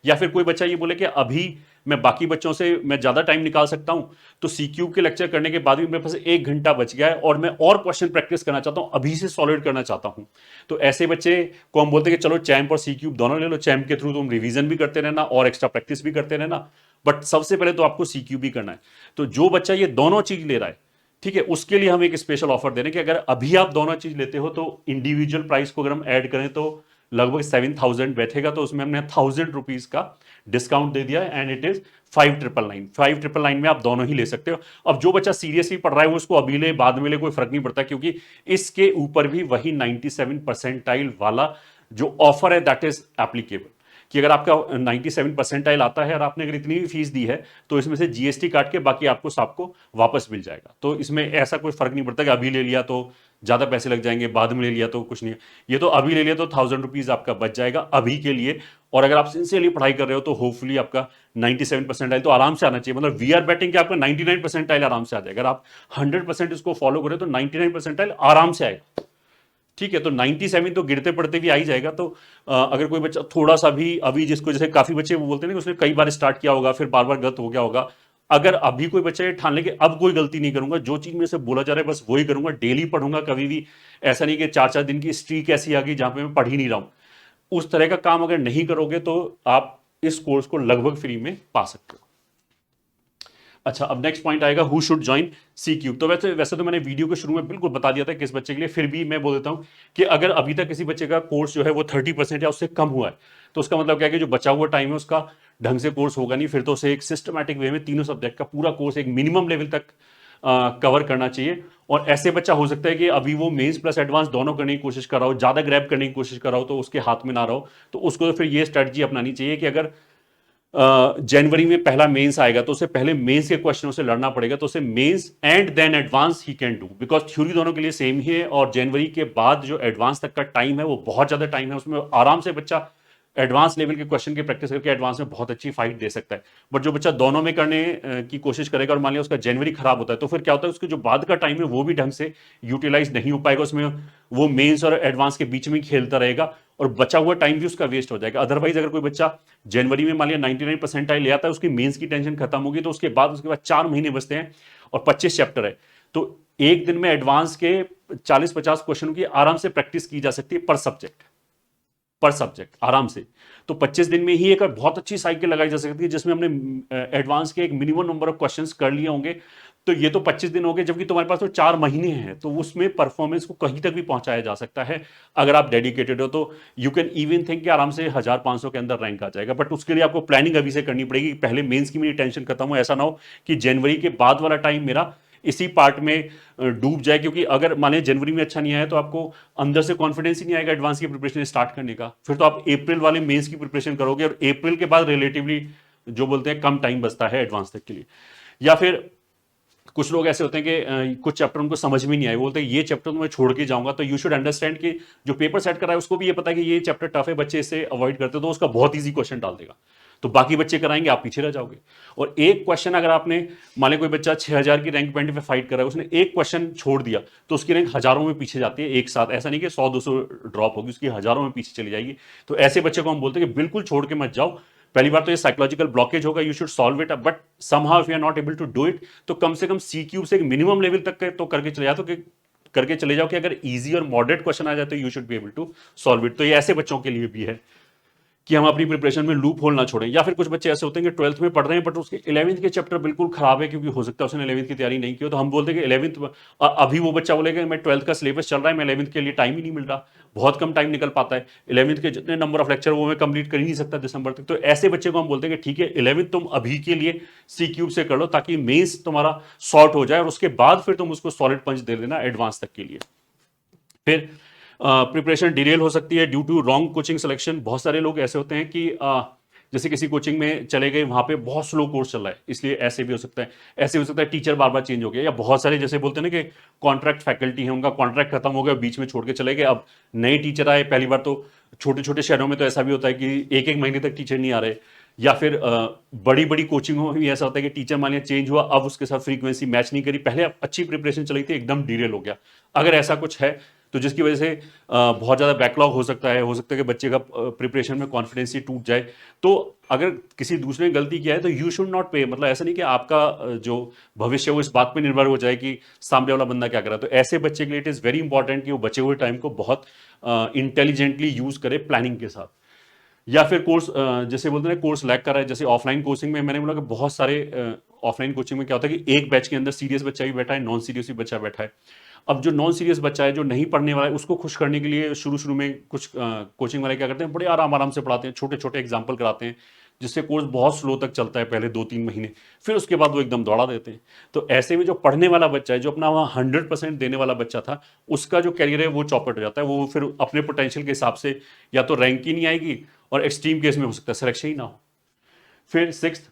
या फिर कोई बच्चा ये बोले कि अभी मैं बाकी बच्चों से मैं ज्यादा टाइम निकाल सकता हूं, तो सी क्यूब के लेक्चर करने के बाद भी मेरे पास 1 घंटा बच गया है और मैं और क्वेश्चन प्रैक्टिस करना चाहता हूं, अभी से सॉलिड करना चाहता हूं। तो ऐसे बच्चे को हम बोलते हैं कि चलो चैम्प और सी क्यूब दोनों ले लो, चैम्प के थ्रू तुम रिवीजन भी करते रहना और एक्स्ट्रा प्रैक्टिस भी करते रहना, बट सबसे पहले तो आपको सी क्यूब भी करना है। तो जो बच्चा ये दोनों चीज ले रहा है, ठीक है, उसके लिए हम एक स्पेशल ऑफर दे रहे हैं कि अगर अभी आप दोनों चीज लेते हो तो इंडिविजुअल प्राइस को अगर हम ऐड करें तो लगभग 7,000 बैठेगा, तो उसमें हमने 1,000 रुपीज का डिस्काउंट दे दिया है, एंड इट इज 5,999 में आप दोनों ही ले सकते हो। अब जो बच्चा सीरियसली पढ़ रहा है वो उसको अभी ले बाद में ले कोई फर्क नहीं पड़ता, क्योंकि इसके ऊपर भी वही 97 परसेंटाइल वाला जो ऑफर है दैट इज एप्लीकेबल, कि अगर आपका 97 परसेंटाइल आता है और आपने अगर इतनी भी फीस दी है तो इसमें से जीएसटी काट के बाकी आपको सबको वापस मिल जाएगा। तो इसमें ऐसा कोई फर्क नहीं पड़ता कि अभी ले लिया तो ज्यादा पैसे लग जाएंगे, बाद में ले लिया तो कुछ नहीं। ये तो अभी ले लिया तो 1,000 रुपीज आपका बच जाएगा अभी के लिए। और अगर आप सिंसियरली पढ़ाई कर रहे हो तो होपफुली आपका 97 परसेंटाइल तो आराम से आना चाहिए, मतलब वी आर बैटिंग कि आपका 99 परसेंटाइल आराम से आ जाएगा। अगर आप 100% इसको फॉलो करें तो 99 परसेंटाइल आराम से आएगा, ठीक है। तो 97 तो गिरते पड़ते भी आ ही जाएगा। तो अगर कोई बच्चा थोड़ा सा भी अभी, जिसको जैसे काफी बच्चे वो बोलते हैं कि उसने कई बार स्टार्ट किया होगा फिर बार बार गलत हो गया होगा, अगर अभी कोई बच्चा ये ठान ले कि अब कोई गलती नहीं करूंगा, जो चीज मेरे से बोला जा रहा है बस वही करूंगा, डेली पढ़ूंगा, कभी भी ऐसा नहीं कि 4 4 दिन की स्ट्रीक ऐसी आ गई जहां पे मैं पढ़ ही नहीं रहा हूं, उस तरह का काम अगर नहीं करोगे तो आप इस कोर्स को लगभग फ्री में पा सकते हो। अच्छा, अब नेक्स्ट पॉइंट आएगा who should join C cube. तो वैसे वैसे तो मैंने वीडियो के शुरू में बिल्कुल बता दिया था किस बच्चे के लिए, फिर भी मैं बोल देता हूं कि अगर अभी तक किसी बच्चे का कोर्स जो है वो 30% या उससे कम हुआ है, तो उसका मतलब क्या है कि जो बचा हुआ टाइम है उसका ढंग से कोर्स होगा नहीं, फिर तो उसे एक सिस्टमैटिक वे में तीनों सब्जेक्ट का पूरा कोर्स एक मिनिमम लेवल तक कवर करना चाहिए। और ऐसे बच्चा हो सकता है कि अभी वो मेंस प्लस एडवांस दोनों करने की कोशिश कर रहा हो, ज्यादा ग्रैब करने की कोशिश कर रहा हो, तो उसके हाथ में ना रहो, तो उसको तो फिर ये स्ट्रेटजी अपनानी चाहिए कि अगर जनवरी में पहला मेंस आएगा तो उसे पहले मेंस के क्वेश्चनों से लड़ना पड़ेगा, तो उसे mains and then advance he can do, because theory दोनों के लिए सेम ही है। और जनवरी के बाद जो एडवांस तक का टाइम है वो बहुत ज्यादा टाइम है, उसमें आराम से बच्चा एडवांस लेवल के क्वेश्चन की प्रैक्टिस करके एडवांस में बहुत अच्छी फाइट दे सकता है। बट जो बच्चा दोनों में करने की कोशिश करेगा और मान लिया उसका जनवरी खराब होता है, तो फिर क्या होता है उसके जो बाद का टाइम है वो भी ढंग से यूटिलाइज नहीं हो पाएगा, उसमें वो मेंस और एडवांस के बीच में खेलता रहेगा और बचा हुआ टाइम भी उसका वेस्ट हो जाएगा। अदरवाइज अगर कोई बच्चा जनवरी में मान लिया 99 परसेंटाइल ले आता है, उसकी मेंस की टेंशन खत्म होगी, तो उसके बाद 4 महीने बचते हैं और 25 चैप्टर है, तो एक दिन में एडवांस के 40-50 क्वेश्चन की आराम से प्रैक्टिस की जा सकती है पर सब्जेक्ट आराम से। तो 25 दिन में ही एक बहुत अच्छी साइकिल लगाई जा सकती है जिसमें हमने एडवांस के एक मिनिमम नंबर ऑफ क्वेश्चंस कर लिए होंगे। तो ये तो 25 दिन हो गए, जबकि तुम्हारे पास तो 4 महीने हैं, तो उसमें परफॉर्मेंस को कहीं तक भी पहुंचाया जा सकता है अगर आप डेडिकेटेड हो। तो यू कैन इवन थिंक कि आराम से 1,500 के अंदर रैंक आ जाएगा, बट उसके लिए आपको प्लानिंग अभी से करनी पड़ेगी। पहले मेंस की मेरी टेंशन खत्म हो, ऐसा ना हो कि जनवरी के बाद वाला टाइम मेरा इसी पार्ट में डूब जाए, क्योंकि अगर माने जनवरी में अच्छा नहीं आया तो आपको अंदर से कॉन्फिडेंस ही नहीं आएगा एडवांस की प्रिपरेशन स्टार्ट करने का, फिर तो आप अप्रैल वाले मेंस की प्रिपरेशन करोगे और अप्रैल के बाद रिलेटिवली जो बोलते हैं कम टाइम बचता है एडवांस तक के लिए। या फिर कुछ लोग ऐसे होते हैं कि कुछ चैप्टर उनको समझ में नहीं आए, बोलते हैं ये चैप्टर तो मैं छोड़ के जाऊंगा। तो यू शुड अंडरस्टैंड कि जो पेपर सेट कर रहा है उसको भी ये पता है कि ये चैप्टर टफ है, बच्चे इसे अवॉइड करते हैं, तो उसका बहुत ईजी क्वेश्चन डाल देगा, तो बाकी बच्चे कराएंगे, आप पीछे रह जाओगे। और एक क्वेश्चन अगर आपने, मान लो कोई बच्चा 6000 की रैंक पॉइंट पे फाइट कर रहा है, उसने एक क्वेश्चन छोड़ दिया तो उसकी रैंक हजारों में पीछे जाती है एक साथ, ऐसा नहीं कि 100-200 ड्रॉप होगी, उसकी हजारों में पीछे चली जाएगी। तो ऐसे बच्चे को हम बोलते हैं कि बिल्कुल छोड़ के मत जाओ। पहली बार तो ये साइकोलॉजिकल ब्लॉकेज होगा, you should solve it, but somehow if you are not able to do it, तो कम से कम सी क्यूब से एक मिनिमम लेवल तक तो करके चले जाओ, तो करके चले जाओ कि अगर इजी और मॉडरेट क्वेश्चन आ जाए तो you should be able to solve it. तो ये ऐसे बच्चों के लिए भी है कि हम अपनी प्रिपरेशन में लूप होल ना छोड़ें। या फिर कुछ बच्चे ऐसे होते हैं कि 12th में पढ़ रहे हैं बट उसके 11th के चैप्टर बिल्कुल खराब है, क्योंकि हो सकता है उसने 11th की तैयारी नहीं की हो, तो हम बोलते हैं कि 11th अभी वो बच्चा बोलेगा मैं 12th का सिलेबस चल रहा है, मैं 11th के लिए टाइम ही नहीं मिल रहा, बहुत कम टाइम निकल पाता है, 11th के जितने नंबर ऑफ लेक्चर वो मैं कंप्लीट कर ही नहीं सकता दिसंबर तक। तो ऐसे बच्चे को हम बोलते हैं कि ठीक है 11th तुम अभी के लिए सी क्यूब से कर लो, ताकि मेंस तुम्हारा सॉर्ट हो जाए और उसके बाद फिर तुम उसको सॉलिड पंच दे देना एडवांस तक के लिए। फिर प्रिपरेशन डिरेल हो सकती है due to wrong coaching selection. बहुत सारे लोग ऐसे होते हैं कि जैसे किसी कोचिंग में चले गए, वहां पे बहुत स्लो कोर्स चल रहा है, इसलिए ऐसे भी हो सकता है। ऐसे हो सकता है टीचर बार बार चेंज हो गया, या बहुत सारे जैसे बोलते हैं ना कि कॉन्ट्रैक्ट फैकल्टी है, उनका कॉन्ट्रैक्ट खत्म हो गया, बीच में छोड़ के चले गए, अब नए टीचर आए। पहली बार तो छोटे छोटे शहरों में तो ऐसा भी होता है कि एक एक महीने तक टीचर नहीं आ रहे। या फिर बड़ी बड़ी कोचिंगों में भी ऐसा होता है कि टीचर मान लिया चेंज हुआ, अब उसके साथ फ्रीक्वेंसी मैच नहीं करी, पहले अच्छी प्रिपरेशन चली थी एकदम डिरेल हो गया। अगर ऐसा कुछ है तो जिसकी वजह से बहुत ज़्यादा बैकलॉग हो सकता है, कि बच्चे का प्रिपरेशन में कॉन्फिडेंस ही टूट जाए। तो अगर किसी दूसरे ने गलती किया है तो यू शुड नॉट पे, मतलब ऐसा नहीं कि आपका जो भविष्य वो इस बात पे निर्भर हो जाए कि सामने वाला बंदा क्या कर रहा है। तो ऐसे बच्चे के लिए इट इज़ वेरी इंपॉर्टेंट कि वो बचे हुए टाइम को बहुत इंटेलिजेंटली यूज करे प्लानिंग के साथ। या फिर कोर्स जैसे बोलते हैं कोर्स लैग कर रहा है, जैसे ऑफलाइन कोचिंग में मैंने बोला कि बहुत सारे ऑफलाइन कोचिंग में क्या होता है कि एक बैच के अंदर सीरियस बच्चा भी बैठा है, नॉन सीरियस भी बच्चा बैठा है। अब जो नॉन सीरियस बच्चा है, जो नहीं पढ़ने वाला है, उसको खुश करने के लिए शुरू शुरू में कुछ कोचिंग वाले क्या करते हैं, बड़े आराम आराम से पढ़ाते हैं, छोटे छोटे एग्जाम्पल कराते हैं, जिससे कोर्स बहुत स्लो तक चलता है पहले 2-3 महीने, फिर उसके बाद वो एकदम दौड़ा देते हैं। तो ऐसे में जो पढ़ने वाला बच्चा है, जो अपना वहाँ 100% देने वाला बच्चा था, उसका जो कैरियर है वो चौपट हो जाता है। वो फिर अपने पोटेंशियल के हिसाब से या तो रैंक ही नहीं आएगी, और एक्सट्रीम केस में हो सकता है सिलेक्शन ही ना हो। फिर sixth,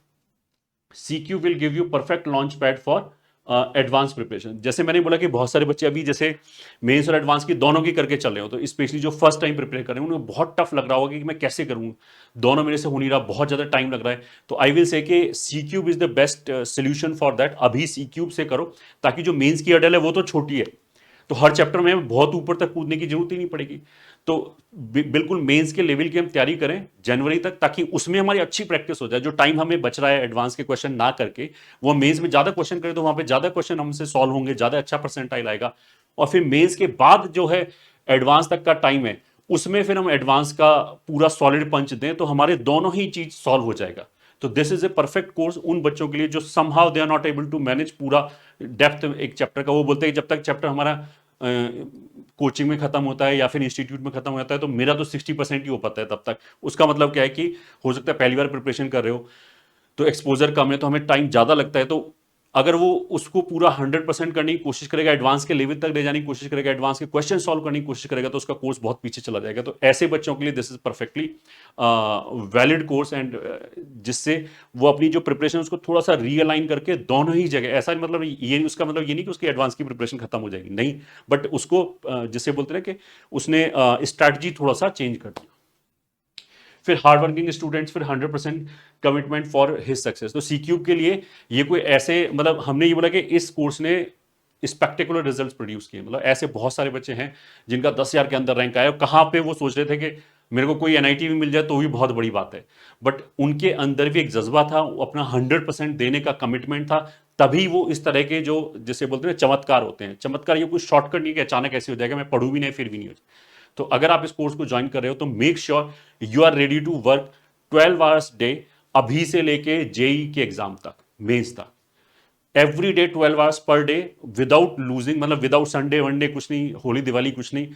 CQ will give you perfect launch pad for advance preparation. जैसे मैंने बोला कि बहुत सारे बच्चे अभी जैसे मेंस और एडवांस की दोनों की करके चल रहे हो, तो स्पेशली जो फर्स्ट टाइम प्रिपेयर कर रहे हैं उन्हें बहुत टफ लग रहा होगा कि मैं कैसे करूँ, दोनों मेरे से हो नहीं रहा, बहुत ज़्यादा टाइम लग रहा है। तो आई विल से कि C cube is the best solution for that. अभी सी क्यूब से करो, ताकि जो मेंस की हर्डल है वो तो छोटी है, तो हर चैप्टर में बहुत ऊपर तक कूदने की जरूरत ही नहीं पड़ेगी। तो बिल्कुल मेंस के लेवल की हम तैयारी करें जनवरी तक, ताकि उसमें हमारी अच्छी प्रैक्टिस हो जाए। जो टाइम हमें बच रहा है एडवांस के क्वेश्चन ना करके, वो मेंस में ज्यादा क्वेश्चन करें, तो वहां पे ज्यादा क्वेश्चन हमसे सॉल्व होंगे, ज्यादा अच्छा परसेंटाइल आएगा। और फिर मेंस के बाद जो है एडवांस तक का टाइम है, उसमें फिर हम एडवांस का पूरा सॉलिड पंच दें, तो हमारे दोनों ही चीज सॉल्व हो जाएगा। तो this is a perfect course उन बच्चों के लिए जो somehow they are not able to manage पूरा डेप्थ एक चैप्टर का। वो बोलते हैं जब तक चैप्टर हमारा कोचिंग में खत्म होता है या फिर इंस्टीट्यूट में खत्म हो जाता है, तो मेरा तो 60% ही हो पाता है तब तक। उसका मतलब क्या है कि हो सकता है पहली बार प्रिपरेशन कर रहे हो तो एक्सपोजर कम है, तो हमें टाइम ज़्यादा लगता है। तो अगर वो उसको पूरा 100% करने की कोशिश करेगा, एडवांस के लेवल तक ले जाने की कोशिश करेगा, एडवांस के क्वेश्चन सॉल्व करने की कोशिश करेगा, तो उसका कोर्स बहुत पीछे चला जाएगा। तो ऐसे बच्चों के लिए this is perfectly valid course, and जिससे वो अपनी जो प्रिपरेशन उसको थोड़ा सा रीअलाइन करके दोनों ही जगह, ऐसा मतलब ये उसका मतलब ये नहीं कि उसकी एडवांस की प्रिपरेशन खत्म हो जाएगी, नहीं, बट उसको जिससे बोलते हैं कि उसने स्ट्रैटेजी थोड़ा सा चेंज कर दिया। फिर हार्ड वर्किंग स्टूडेंट्स, फिर 100% कमिटमेंट फॉर हिज सक्सेस। तो सी क्यूब के लिए ये कोई ऐसे, मतलब हमने ये बोला कि इस कोर्स ने स्पेक्टेकुलर रिजल्ट्स प्रोड्यूस किए, मतलब ऐसे बहुत सारे बच्चे हैं जिनका 10,000 के अंदर रैंक आया, कहाँ पे वो सोच रहे थे कि मेरे को कोई एनआईटी भी मिल जाए तो भी बहुत बड़ी बात है, बट उनके अंदर भी एक जज्बा था, अपना 100% देने का कमिटमेंट था, तभी वो इस तरह के जो जैसे बोलते हैं चमत्कार होते हैं। चमत्कार ये कोई शॉर्टकट नहीं कि अचानक ऐसे हो जाएगा, मैं पढ़ू भी नहीं फिर भी नहीं हो जाए। तो अगर आप इस कोर्स को ज्वाइन कर रहे हो तो make sure you are ready to work 12 hours day, अभी से लेके जेई के एग्जाम तक, मेंस तक, every day 12 hours per day, without losing, मतलब विदाउट संडे वनडे कुछ नहीं, होली दिवाली कुछ नहीं।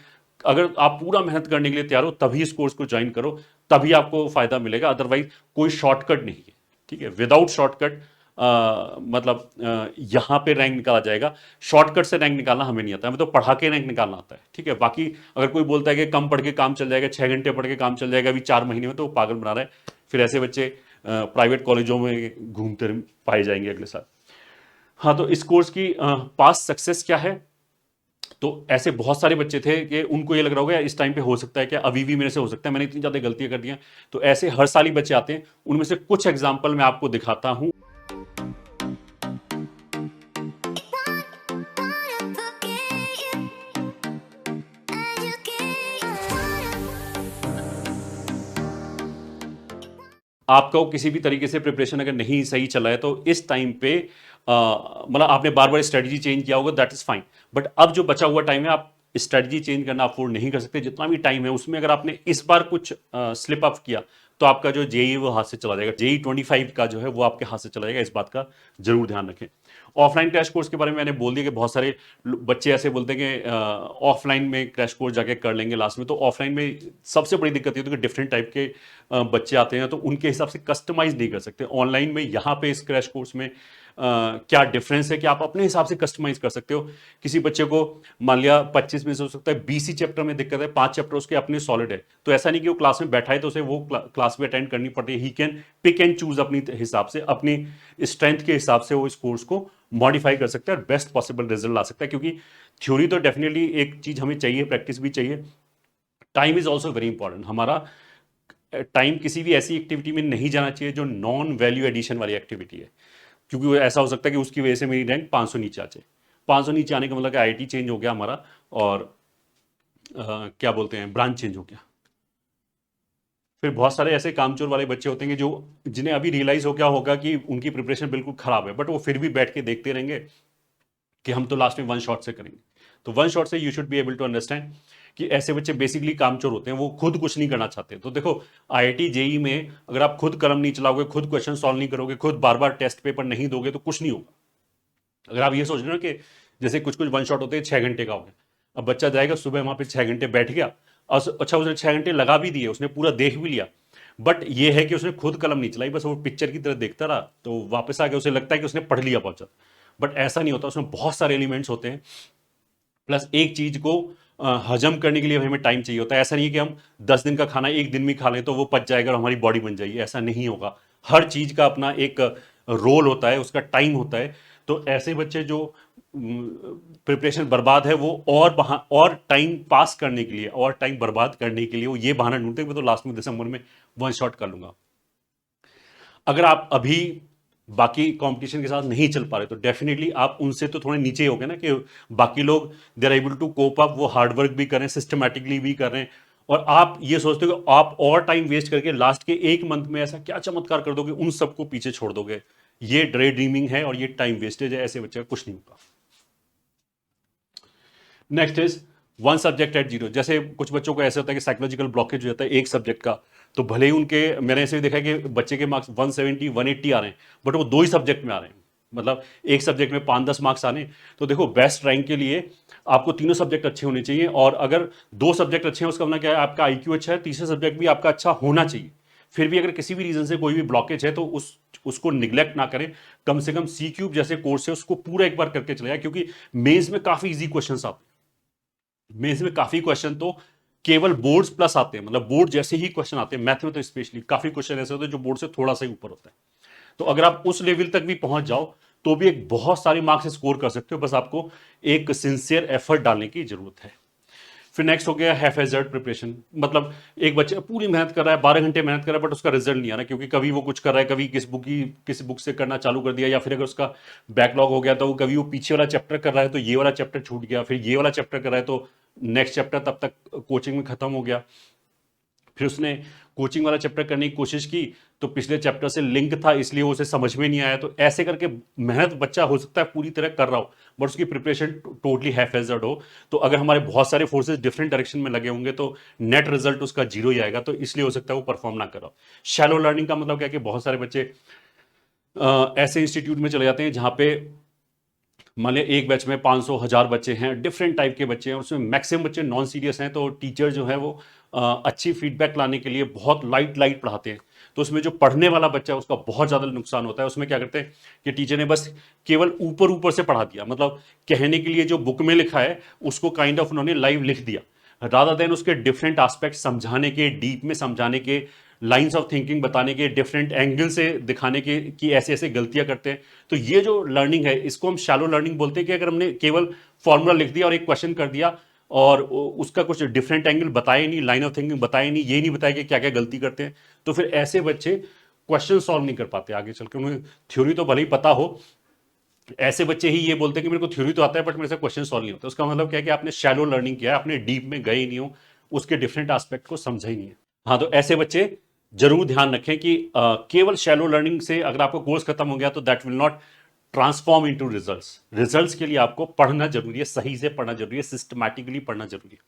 अगर आप पूरा मेहनत करने के लिए तैयार हो तभी इस कोर्स को ज्वाइन करो, तभी आपको फायदा मिलेगा, अदरवाइज कोई शॉर्टकट नहीं है, ठीक है। विदाउट शॉर्टकट मतलब यहाँ पे रैंक निकाला जाएगा, शॉर्टकट से रैंक निकालना हमें नहीं आता, हमें तो पढ़ा के रैंक निकालना आता है, ठीक है। बाकी अगर कोई बोलता है कि कम पढ़ के काम चल जाएगा, 6 घंटे पढ़ के काम चल जाएगा अभी 4 महीने में, तो वो पागल बना रहा है। फिर ऐसे बच्चे प्राइवेट कॉलेजों में घूमते पाए जाएंगे अगले साल। हाँ, तो इस कोर्स की पास्ट सक्सेस क्या है? तो ऐसे बहुत सारे बच्चे थे कि उनको ये लग रहा होगा यार इस टाइम पे हो सकता है, क्या अभी भी मेरे से हो सकता है, मैंने इतनी ज़्यादा गलतियां कर दी हैं। तो ऐसे हर साल ही बच्चे आते हैं, उनमें से कुछ एग्जाम्पल मैं आपको दिखाता हूं। आपका किसी भी तरीके से प्रिपरेशन अगर नहीं सही चला है तो इस टाइम पे मतलब आपने बार बार स्ट्रेटजी चेंज किया होगा, दैट इज फाइन। बट अब जो बचा हुआ टाइम है, आप स्ट्रेटजी चेंज करना अफोर्ड नहीं कर सकते। जितना भी टाइम है उसमें अगर आपने इस बार कुछ स्लिप अप किया तो आपका जो जेई वो हाथ से चला जाएगा। जेई 25 का जो है वो आपके हाथ से चला जाएगा, इस बात का जरूर ध्यान रखें। ऑफलाइन क्रैश कोर्स के बारे में मैंने बोल दिया कि बहुत सारे बच्चे ऐसे बोलते हैं कि ऑफलाइन में क्रैश कोर्स जाके कर लेंगे लास्ट में। तो ऑफलाइन में सबसे बड़ी दिक्कत ये होती है कि डिफरेंट टाइप के बच्चे आते हैं, तो उनके हिसाब से कस्टमाइज नहीं कर सकते। ऑनलाइन में यहाँ पे इस क्रैश कोर्स में क्या डिफरेंस है कि आप अपने हिसाब से कस्टमाइज कर सकते हो। किसी बच्चे को मान लिया 25 में से हो सकता है 20 ही चैप्टर में दिक्कत है, 5 चैप्टर उसके अपने सॉलिड है, तो ऐसा नहीं कि वो क्लास में बैठा है तो उसे वो क्लास में अटेंड करनी पड़ती है। He can pick and choose अपनी हिसाब से, अपनी स्ट्रेंथ के हिसाब से वो इस कोर्स को मॉडिफाई कर सकता है और बेस्ट पॉसिबल रिजल्ट ला सकता है। क्योंकि थ्योरी तो डेफिनेटली एक चीज हमें चाहिए, प्रैक्टिस भी चाहिए। Time is also very important. हमारा टाइम किसी भी ऐसी एक्टिविटी में नहीं जाना चाहिए जो नॉन वैल्यू एडिशन वाली एक्टिविटी है, क्योंकि वो ऐसा हो सकता है कि उसकी वजह से मेरी रैंक 500 नीचे आ जाए। 500 नीचे आने का मतलब कि आईआईटी चेंज हो गया हमारा, और क्या बोलते हैं, ब्रांच चेंज हो गया। फिर बहुत सारे ऐसे कामचोर वाले बच्चे होते हैं कि जो जिन्हें अभी रियलाइज हो गया होगा कि उनकी प्रिपरेशन बिल्कुल खराब है, बट वो फिर भी बैठ के देखते रहेंगे कि हम तो लास्ट में वन शॉट से करेंगे। तो वन शॉट से you should be able to understand कि ऐसे बच्चे बेसिकली कामचोर होते हैं, वो खुद कुछ नहीं करना चाहते। तो देखो, आईआईटी जेई में अगर आप खुद कलम नहीं चलाओगे, खुद क्वेश्चन सॉल्व नहीं करोगे, खुद बार बार टेस्ट पेपर नहीं दोगे तो कुछ नहीं होगा। अगर आप ये सोच रहे हो कि जैसे कुछ कुछ वन शॉट होते हैं 6 घंटे का हो गया, अब बच्चा जाएगा सुबह वहां पे 6 घंटे बैठ गया, और अच्छा उसने 6 घंटे लगा भी दिए, उसने पूरा देख भी लिया, बट ये है कि उसने खुद कलम नहीं चलाई, बस वो पिक्चर की तरह देखता रहा, तो वापस आके उसे लगता है कि उसने पढ़ लिया बहुत ज्यादा। बट ऐसा नहीं होता, उसमें बहुत सारे एलिमेंट्स होते हैं। प्लस एक चीज को हजम करने के लिए हमें टाइम चाहिए होता है। ऐसा नहीं है कि हम 10 दिन का खाना एक दिन में खा लें तो वो पच जाएगा और हमारी बॉडी बन जाएगी, ऐसा नहीं होगा। हर चीज का अपना एक रोल होता है, उसका टाइम होता है। तो ऐसे बच्चे जो प्रिपरेशन बर्बाद है, वो और टाइम पास करने के लिए और टाइम बर्बाद करने के लिए वो ये बहाना ढूंढते हैं मैं तो लास्ट में दिसंबर में वन शॉट कर लूंगा। अगर आप अभी बाकी कंपटीशन के साथ नहीं चल पा रहे तो डेफिनेटली आप उनसे तो थोड़े नीचे हो गए ना, कि बाकी लोग they are able to cope up, वो हार्डवर्क भी कर रहे हैं, सिस्टमैटिकली भी कर रहे हैं, और आप ये सोचते हो कि आप और टाइम वेस्ट करके लास्ट के एक मंथ में ऐसा क्या चमत्कार कर दोगे, उन सबको पीछे छोड़ दोगे। ये ड्रे ड्रीमिंग है और ये टाइम वेस्टेज है, ऐसे बच्चे का कुछ नहीं होगा। Next is one subject at zero. जैसे कुछ बच्चों को ऐसे होता है कि साइकोलॉजिकल ब्लॉकेज हो जाता है एक सब्जेक्ट का, तो भले ही उनके, मैंने ऐसे भी देखा है कि बच्चे के मार्क्स 170 180 आ रहे हैं, बट वो 2 ही सब्जेक्ट में आ रहे हैं, मतलब एक सब्जेक्ट में 5-10 मार्क्स आने। तो देखो, बेस्ट रैंक के लिए आपको तीनों सब्जेक्ट अच्छे होने चाहिए, और अगर 2 सब्जेक्ट अच्छे हैं उसका मतलब क्या है, आपका आईक्यू अच्छा है, तीसरा सब्जेक्ट भी आपका अच्छा होना चाहिए। फिर भी अगर किसी भी रीजन से कोई भी ब्लॉकेज है तो उसको निग्लेक्ट ना करें। कम से कम सी क्यूब जैसे कोर्स है उसको पूरा एक बार करके चले जाए, क्योंकि मेंस में काफी इजी क्वेश्चन आते हैं। मेंस में काफी क्वेश्चन तो केवल बोर्ड्स प्लस आते हैं, मतलब बोर्ड जैसे ही क्वेश्चन आते हैं। मैथ में तो स्पेशली काफी क्वेश्चन ऐसे होते हैं जो बोर्ड से थोड़ा सा ही ऊपर होता है। तो अगर आप उस लेवल तक भी पहुंच जाओ तो भी एक बहुत सारे मार्क्स स्कोर कर सकते हो, बस आपको एक सिंसियर एफर्ट डालने की जरूरत है। फिर नेक्स्ट हो गया हैफ एजर्ट प्रिपरेशन। मतलब एक बच्चा पूरी मेहनत कर रहा है, 12 घंटे मेहनत कर रहा है, बट उसका रिजल्ट नहीं आ रहा, क्योंकि कभी वो कुछ कर रहा है, कभी किस बुक से करना चालू कर दिया, या फिर अगर उसका बैकलॉग हो गया तो वो कभी वो पीछे वाला चैप्टर कर रहा है तो ये वाला चैप्टर छूट गया, फिर ये वाला चैप्टर कर रहा है तो नेक्स्ट चैप्टर तब तक कोचिंग में खत्म हो गया। फिर उसने कोचिंग वाला चैप्टर करने की कोशिश की तो पिछले चैप्टर से लिंक था, इसलिए उसे समझ में नहीं आया। तो ऐसे करके मेहनत बच्चा हो सकता है पूरी तरह कर रहा हो, बट उसकी प्रिपरेशन टोटली हैफ एजर्ड हो। तो अगर हमारे बहुत सारे फोर्सेस डिफरेंट डायरेक्शन में लगे होंगे तो नेट रिजल्ट उसका 0 ही आएगा, तो इसलिए हो सकता है वो परफॉर्म ना कर रहा हो। शैलो लर्निंग का मतलब क्या है कि बहुत सारे बच्चे ऐसे इंस्टीट्यूट में चले जाते हैं जहां पे मान लिया एक बैच में 500-1000 बच्चे हैं, डिफरेंट टाइप के बच्चे हैं, उसमें मैक्सिमम बच्चे नॉन सीरियस हैं। तो टीचर जो है वो अच्छी फीडबैक लाने के लिए बहुत लाइट लाइट पढ़ाते हैं। तो उसमें जो पढ़ने वाला बच्चा है उसका बहुत ज़्यादा नुकसान होता है। उसमें क्या करते हैं कि टीचर ने बस केवल ऊपर ऊपर से पढ़ा दिया, मतलब कहने के लिए जो बुक में लिखा है उसको काइंड ऑफ उन्होंने लाइव लिख दिया, रादर देन उसके डिफरेंट एस्पेक्ट समझाने के, डीप में समझाने के, लाइंस ऑफ थिंकिंग बताने के, डिफरेंट एंगल से दिखाने के कि ऐसे ऐसे गलतियां करते हैं। तो ये जो लर्निंग है इसको हम शैलो लर्निंग बोलते हैं कि अगर हमने केवल फॉर्मूला लिख दिया और एक क्वेश्चन कर दिया और उसका कुछ डिफरेंट एंगल बताए नहीं, लाइन ऑफ थिंकिंग बताए नहीं, ये नहीं बताया कि क्या क्या गलती करते हैं, तो फिर ऐसे बच्चे क्वेश्चन सॉल्व नहीं कर पाते आगे चलकर। उन्हें थ्योरी तो भले ही पता हो, ऐसे बच्चे ही ये बोलते हैं कि मेरे को थ्योरी तो आता है बट मेरे से क्वेश्चन सॉल्व नहीं होता। उसका मतलब क्या है कि आपने शैलो लर्निंग किया है, आपने डीप में गए ही नहीं हो, उसके डिफरेंट एस्पेक्ट को समझा ही नहीं है। हाँ, तो ऐसे बच्चे जरूर ध्यान रखें कि केवल शैलो लर्निंग से अगर आपका कोर्स खत्म हो गया तो that will not transform into results. Results के लिए आपको पढ़ना जरूरी है, सही से पढ़ना जरूरी है, सिस्टमैटिकली पढ़ना जरूरी है।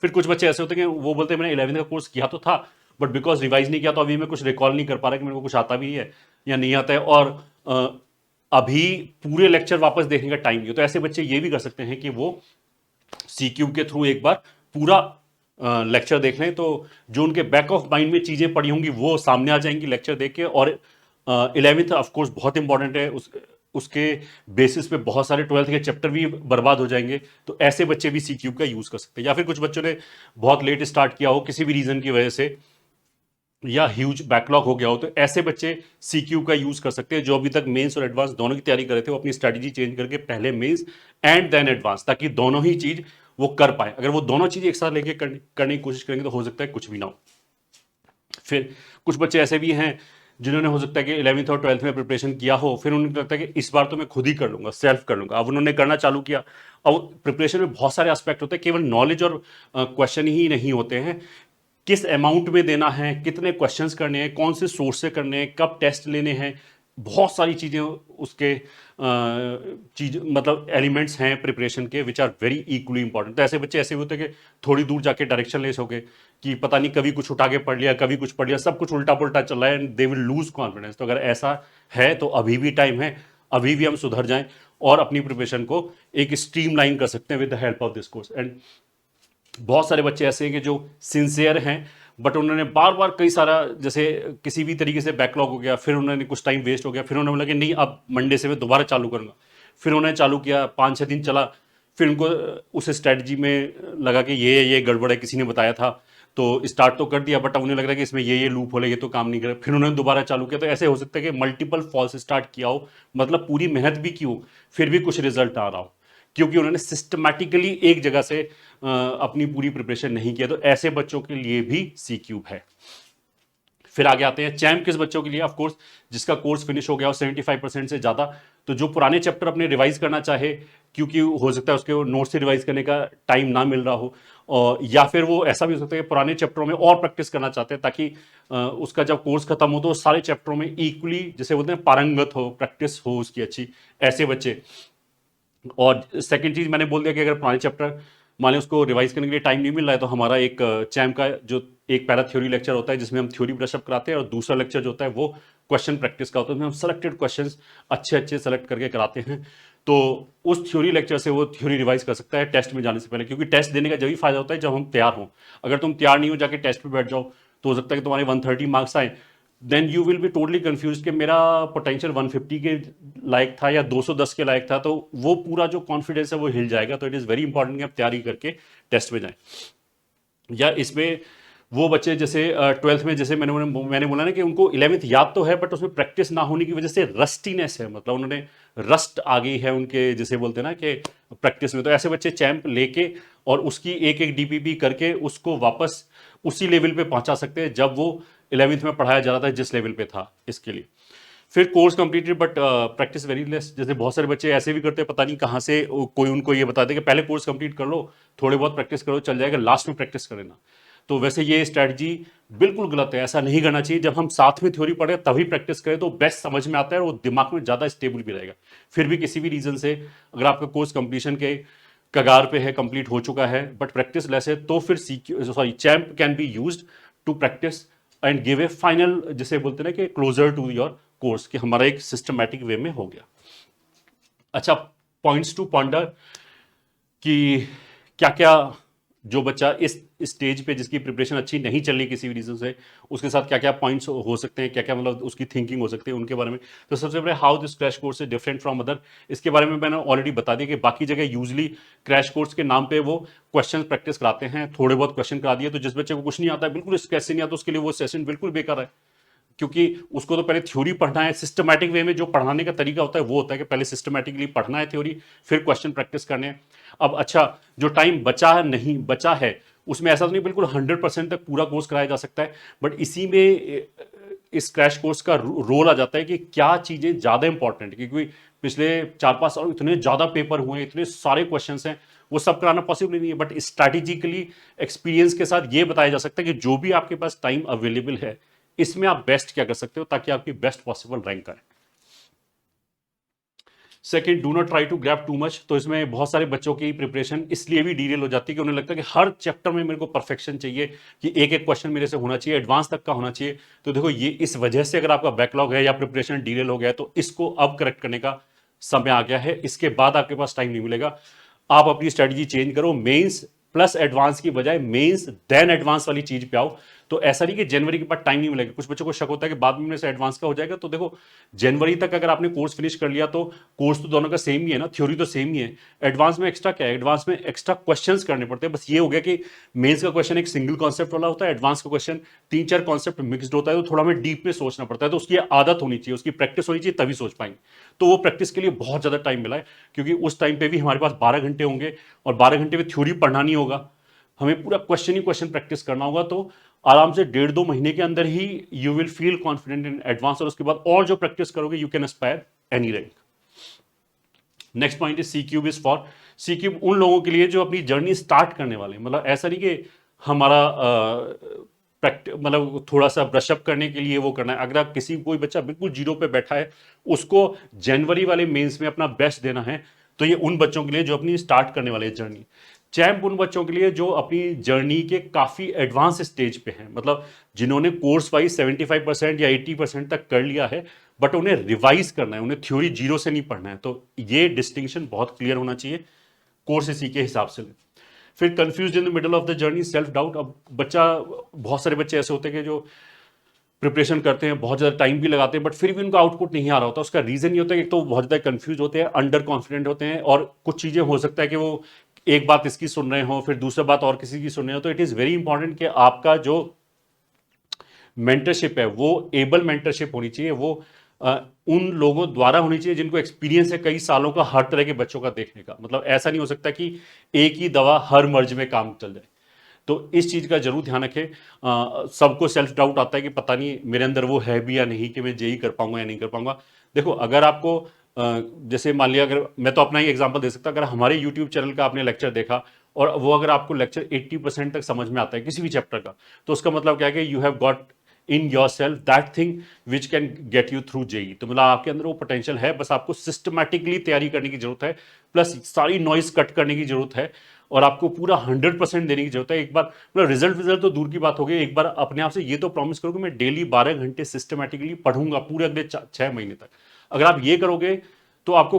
फिर कुछ बच्चे ऐसे होते हैं कि वो बोलते हैं मैंने 11वीं का कोर्स किया तो था बट बिकॉज रिवाइज नहीं किया तो अभी मैं कुछ रिकॉल नहीं कर पा रहा कि मेरे को कुछ आता भी है या नहीं आता है, और अभी पूरे लेक्चर वापस देखने का टाइम नहीं हो। तो ऐसे बच्चे ये भी कर सकते हैं कि वो सी क्यूब के थ्रू एक बार पूरा लेक्चर देख लें, तो जो उनके बैक ऑफ माइंड में चीज़ें पड़ी होंगी वो सामने आ जाएंगी लेक्चर देख के। और 11वीं ऑफकोर्स बहुत इंपॉर्टेंट है, उसके बेसिस पे बहुत सारे 12th के चैप्टर भी बर्बाद हो जाएंगे। तो ऐसे बच्चे भी सी क्यूब का यूज़ कर सकते हैं। या फिर कुछ बच्चों ने बहुत लेट स्टार्ट किया हो किसी भी रीज़न की वजह से, या ह्यूज बैकलॉग हो गया हो, तो ऐसे बच्चे सी क्यूब का यूज कर सकते हैं। जो अभी तक मेंस और एडवांस दोनों की तैयारी कर रहे थे वो अपनी स्ट्रेटजी चेंज करके पहले मेंस एंड देन एडवांस, ताकि दोनों ही चीज वो कर पाए। अगर वो दोनों चीज एक साथ लेके करने की कोशिश करेंगे तो हो सकता है कुछ भी ना हो। फिर कुछ बच्चे ऐसे भी हैं जिन्होंने हो सकता है कि 11th और 12th में प्रिपरेशन किया हो, फिर उन्हें लगता है कि इस बार तो मैं खुद ही कर लूंगा, सेल्फ कर लूंगा। अब उन्होंने करना चालू किया। अब प्रिपरेशन में बहुत सारे एस्पेक्ट होते हैं, केवल नॉलेज और क्वेश्चन ही नहीं होते हैं। किस अमाउंट में देना है, कितने क्वेश्चंस करने हैं, कौन से सोर्स से करने हैं, कब टेस्ट लेने हैं, बहुत सारी चीज़ें उसके चीज मतलब एलिमेंट्स हैं प्रिपरेशन के which are very equally important. तो ऐसे बच्चे ऐसे भी होते हैं कि थोड़ी दूर जाके डायरेक्शन लेस हो गए कि पता नहीं कभी कुछ उठा के पढ़ लिया, कभी कुछ पढ़ लिया, सब कुछ उल्टा पुल्टा चल रहा है and they will lose confidence. तो अगर ऐसा है तो अभी भी टाइम है, अभी भी हम सुधर जाएं और अपनी प्रिपरेशन को एक स्ट्रीमलाइन कर सकते हैं with the help of this course. And बहुत सारे बच्चे ऐसे हैं कि जो सिंसियर हैं बट उन्होंने बार बार कई सारा, जैसे किसी भी तरीके से बैकलॉग हो गया, फिर उन्होंने कुछ टाइम वेस्ट हो गया, फिर उन्होंने बोला कि नहीं अब मंडे से मैं दोबारा चालू करूंगा। फिर उन्होंने चालू किया, 5-6 दिन चला, फिर उनको उस स्ट्रेटजी में लगा कि ये गड़बड़ है, किसी ने बताया था तो स्टार्ट तो कर दिया बट अब उन्हें लग रहा है कि इसमें ये लूप होले, ये तो काम नहीं करे, फिर उन्होंने दोबारा चालू किया। तो ऐसे हो सकता है कि मल्टीपल फॉल्स स्टार्ट किया हो, मतलब पूरी मेहनत भी की हो, फिर भी कुछ रिजल्ट आ रहा हो, क्योंकि उन्होंने सिस्टमैटिकली एक जगह से अपनी पूरी प्रिपरेशन नहीं किया। तो ऐसे बच्चों के लिए भी सी क्यूब है। फिर आगे आते हैं चैम्प किस बच्चों के लिए, ऑफ कोर्स जिसका कोर्स फिनिश हो गया हो 75% से ज़्यादा, तो जो पुराने चैप्टर अपने रिवाइज करना चाहे, क्योंकि हो सकता है उसके नोट से रिवाइज करने का टाइम ना मिल रहा हो, और या फिर वो ऐसा भी हो सकता है कि पुराने चैप्टरों में और प्रैक्टिस करना चाहते हैं ताकि उसका जब कोर्स खत्म हो तो सारे चैप्टरों में इक्वली, जैसे बोलते हैं, पारंगत हो, प्रैक्टिस हो उसकी अच्छी, ऐसे बच्चे। और सेकंड चीज मैंने बोल दिया कि अगर पुराने चैप्टर मान लें उसको रिवाइज करने के लिए टाइम नहीं मिल रहा है तो हमारा एक चैम का जो एक पहला थ्योरी लेक्चर होता है जिसमें हम थ्योरी ब्रशअप कराते हैं, और दूसरा लेक्चर जो होता है वो क्वेश्चन प्रैक्टिस का होता है, उसमें हम सेलेक्टेड क्वेश्चंस अच्छे अच्छे सेलेक्ट करके कराते हैं। तो उस थ्योरी लेक्चर से वो थ्योरी रिवाइज कर सकता है टेस्ट में जाने से पहले, क्योंकि टेस्ट देने का जब भी फायदा होता है जब हम तैयार हों। अगर तुम तैयार नहीं हो जाके टेस्ट पे बैठ जाओ तो हो सकता है कि तुम्हारे 130 मार्क्स आए, then you will be totally confuse कि मेरा पोटेंशियल 150 के लायक था या 210 के लायक था, तो वो पूरा जो कॉन्फिडेंस है वो हिल जाएगा। तो इट इज़ वेरी इंपॉर्टेंट कि आप तैयारी करके टेस्ट में जाएं। या इसमें वो बच्चे जैसे 12th में, जैसे मैंने बोला ना कि उनको 11th याद तो है बट उसमें प्रैक्टिस ना होने की वजह से रस्टीनेस है, मतलब उन्होंने रस्ट आ गई है उनके, जैसे बोलते हैं ना कि प्रैक्टिस में। तो ऐसे बच्चे चैंप लेके और उसकी एक एक डीपीपी करके उसको वापस उसी लेवल पे पहुंचा सकते हैं जब वो 11th में पढ़ाया जा रहा था जिस लेवल पे था। इसके लिए फिर course completed but practice very less. जैसे बहुत सारे बच्चे ऐसे भी करते हैं, पता नहीं कहाँ से कोई उनको ये बता दे कि पहले कोर्स कंप्लीट कर लो, थोड़े बहुत प्रैक्टिस करो, चल जाएगा, लास्ट में प्रैक्टिस कर लेना। तो वैसे ये स्ट्रैटेजी बिल्कुल गलत है, ऐसा नहीं करना चाहिए। जब हम साथ में थ्योरी पढ़े तभी प्रैक्टिस करें तो बेस्ट समझ में आता है और वो दिमाग में ज़्यादा स्टेबल भी रहेगा। फिर भी किसी भी रीज़न से अगर आपका कोर्स कंप्लीशन के कगार पे है, कंप्लीट हो चुका है बट प्रैक्टिस लेस है, तो फिर champ can be used to practice and give a final, जिसे बोलते हैं ना कि क्लोजर टू योर कोर्स, कि हमारा एक सिस्टमैटिक वे में हो गया। अच्छा, पॉइंट्स टू पॉन्डर कि क्या क्या जो बच्चा इस स्टेज पे जिसकी प्रिपरेशन अच्छी नहीं चल रही किसी भी रीजन से, उसके साथ क्या क्या पॉइंट्स हो सकते हैं, क्या क्या मतलब उसकी थिंकिंग हो सकती है, उनके बारे में। तो सबसे पहले how this crash course is different from other, इसके बारे में मैंने ऑलरेडी बता दिया कि बाकी जगह यूजली क्रैश कोर्स के नाम पे वो क्वेश्चन प्रैक्टिस कराते हैं, थोड़े बहुत क्वेश्चन करा दिए, तो जिस बच्चे को कुछ नहीं आता है, बिल्कुल स्ट्रेस नहीं आता, उसके लिए वो सेशन बिल्कुल बेकार है, क्योंकि उसको तो पहले थ्योरी पढ़ना है। सिस्टमैटिक वे में जो पढ़ाने का तरीका होता है वो होता है कि पहले सिस्टमैटिकली पढ़ना है थ्योरी, फिर क्वेश्चन प्रैक्टिस करने हैं। अब अच्छा, जो टाइम बचा है नहीं बचा है, उसमें ऐसा तो नहीं बिल्कुल 100% तक पूरा कोर्स कराया जा सकता है, बट इसी में इस क्रैश कोर्स का रोल आ जाता है कि क्या चीजें ज्यादा इंपॉर्टेंट, क्योंकि पिछले 4-5 साल इतने ज्यादा पेपर हुए हैं, इतने सारे क्वेश्चंस हैं, वो सब कराना पॉसिबल नहीं है। बट स्ट्रैटेजिकली एक्सपीरियंस के साथ ये बताया जा सकता है कि जो भी आपके पास टाइम अवेलेबल है, इसमें आप बेस्ट क्या कर सकते हो ताकि आपकी बेस्ट पॉसिबल रैंक आए। Second, do not try to grab too much. तो इसमें बहुत सारे बच्चों की प्रिपरेशन इसलिए भी डीरेल हो जाती है कि उन्हें लगता है कि हर चैप्टर में मेरे को परफेक्शन चाहिए, कि एक एक क्वेश्चन मेरे से होना चाहिए, एडवांस तक का होना चाहिए। तो देखो, ये इस वजह से अगर आपका बैकलॉग है या प्रिपरेशन डीरेल हो गया है, तो इसको अब करेक्ट करने का समय आ गया है। इसके बाद आपके पास टाइम नहीं मिलेगा। आप अपनी स्ट्रेटजी चेंज करो, मेंस प्लस एडवांस की बजाय मेंस देन एडवांस वाली चीज पे आओ। तो ऐसा नहीं कि जनवरी के बाद टाइम नहीं मिलेगा। कुछ बच्चों को शक होता है कि बाद में से एडवांस का हो जाएगा, तो देखो, जनवरी तक अगर आपने कोर्स फिनिश कर लिया तो कोर्स तो दोनों का सेम ही है ना, थ्योरी तो सेम ही है। एडवांस में एक्स्ट्रा क्या है, एडवांस में एक्स्ट्रा क्वेश्चंस करने पड़ते हैं। बस ये हो गया कि मेंस का क्वेश्चन एक सिंगल कॉन्सेप्ट वाला होता है, एडवांस का क्वेश्चन 3-4 कॉन्सेप्ट मिक्सड होता है, तो थोड़ा हमें डीप में सोचना पड़ता है। तो उसकी आदत होनी चाहिए, उसकी प्रैक्टिस होनी चाहिए, तभी सोच पाएंगे। तो वो प्रैक्टिस के लिए बहुत ज्यादा टाइम मिला है, क्योंकि उस टाइम पे भी हमारे पास 12 घंटे होंगे, और 12 घंटे में थ्योरी पढ़ना नहीं होगा, हमें पूरा क्वेश्चन ही क्वेश्चन प्रैक्टिस करना होगा। तो आराम से 1.5-2 महीने के अंदर ही you will feel confident in advance, और उसके बाद और जो प्रैक्टिस करोगे you can aspire any rank. Next point is C cube is for, C cube उन लोगों के लिए जो अपनी जर्नी स्टार्ट करने वाले, मतलब ऐसा नहीं कि हमारा मतलब थोड़ा सा ब्रशअप करने के लिए वो करना है। अगर आप किसी कोई बच्चा बिल्कुल जीरो पे बैठा है, उसको जनवरी वाले मेंस में अपना बेस्ट देना है, तो ये उन बच्चों के लिए जो अपनी स्टार्ट करने वाले जर्नी। चैंप उन बच्चों के लिए जो अपनी जर्नी के काफी एडवांस स्टेज पे हैं, मतलब जिन्होंने कोर्स वाइज 75% या 80% तक कर लिया है, बट उन्हें रिवाइज करना है, उन्हें थ्योरी जीरो से नहीं पढ़ना है। तो ये डिस्टिंक्शन बहुत क्लियर होना चाहिए, कोर्स इसी के हिसाब से लें। फिर confuse in the middle of the journey, self doubt. अब बच्चा, बहुत सारे बच्चे ऐसे होते हैं कि जो प्रिपरेशन करते हैं, बहुत ज़्यादा टाइम भी लगाते हैं, बट फिर भी उनका आउटपुट नहीं आ रहा होता। उसका रीज़न ये होता है कि एक तो बहुत ज़्यादा कंफ्यूज होते हैं, अंडर कॉन्फिडेंट होते हैं, और कुछ चीज़ें हो सकता है कि वो एक बात इसकी सुन रहे हो, फिर दूसरा बात और किसी की सुन रहे हो। तो इट इज़ वेरी इंपॉर्टेंट कि आपका जो मेंटरशिप है वो एबल मेंटरशिप होनी चाहिए, वो उन लोगों द्वारा होनी चाहिए जिनको एक्सपीरियंस है कई सालों का हर तरह के बच्चों का देखने का। मतलब ऐसा नहीं हो सकता कि एक ही दवा हर मर्ज में काम चल जाए। तो इस चीज का जरूर ध्यान रखें। सबको सेल्फ डाउट आता है कि पता नहीं मेरे अंदर वो है भी या नहीं, कि मैं जेई कर पाऊंगा या नहीं कर पाऊंगा। देखो, अगर आपको जैसे मान लिया, अगर मैं तो अपना ही एग्जांपल दे सकता, अगर हमारे यूट्यूब चैनल का आपने लेक्चर देखा और वो अगर आपको लेक्चर 80% तक समझ में आता है किसी भी चैप्टर का, तो उसका मतलब क्या है कि you have got in yourself that thing which can get you through JEE. तो मतलब आपके अंदर वो पोटेंशियल है, बस आपको सिस्टमैटिकली तैयारी करने की जरूरत है, प्लस सारी नॉइज कट करने की जरूरत है, और आपको पूरा 100% देने की जरूरत है। एक बार मतलब रिजल्ट तो दूर की बात हो गई, एक बार अपने आप से ये तो प्रॉमिस करो कि मैं डेली 12 घंटे सिस्टमैटिकली पढ़ूंगा पूरे अगले 6 महीने तक। अगर आप ये करोगे तो आपको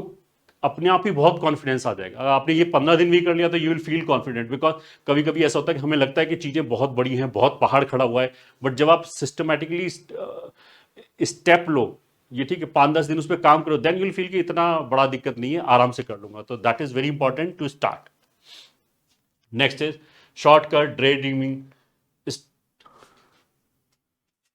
अपने आप ही बहुत कॉन्फिडेंस आ जाएगा। अगर आपने ये 15 दिन भी कर लिया तो you will feel confident, because कभी कभी ऐसा होता है कि हमें लगता है कि चीजें बहुत बड़ी हैं, बहुत पहाड़ खड़ा हुआ है, बट जब आप सिस्टमैटिकली स्टेप लो, ये ठीक है, 5-10 दिन उस पर काम करो, देन यू विल फील कि इतना बड़ा दिक्कत नहीं है, आराम से कर लूंगा। तो that is very important to start. Next is shortcut dre dreaming,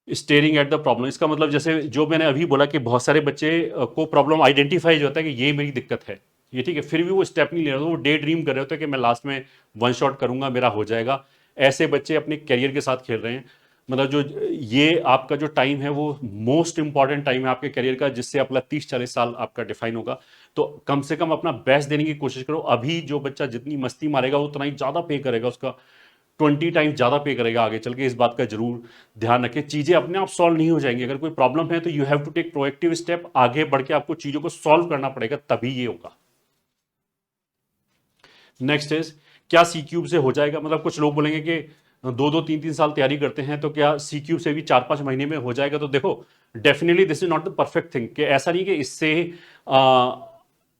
staring at the problem. इसका मतलब जैसे जो मैंने अभी बोला कि बहुत सारे बच्चे को प्रॉब्लम आइडेंटिफाई जो होता है कि ये मेरी दिक्कत है, ये ठीक है, फिर भी वो स्टेप नहीं ले रहे, वो डे ड्रीम कर रहे होते हैं कि मैं लास्ट में 1 शॉट करूंगा, मेरा हो जाएगा। ऐसे बच्चे अपने करियर के साथ खेल रहे हैं। मतलब जो ये आपका जो टाइम है वो मोस्ट इंपॉर्टेंट टाइम है आपके करियर का, जिससे अपना 30-40 साल आपका डिफाइन होगा। तो कम से कम अपना बेस्ट देने की कोशिश करो। अभी जो बच्चा जितनी मस्ती मारेगा उतना ही ज्यादा पे करेगा, उसका 20 टाइम्स ज्यादा पे करेगा आगे चल के। इस बात का जरूर ध्यान रखें। चीजें अपने आप सॉल्व नहीं हो जाएंगी। अगर कोई प्रॉब्लम है तो you have to take proactive step, आगे बढ़ के आपको चीजों को सॉल्व करना पड़ेगा, तभी ये होगा। नेक्स्ट इज, क्या सी क्यूब से हो जाएगा? मतलब कुछ लोग बोलेंगे कि 2-2, 3-3 साल तैयारी करते हैं तो क्या सी क्यूब से भी 4-5 महीने में हो जाएगा? तो देखो, definitely this is not the perfect thing, कि ऐसा नहीं कि इससे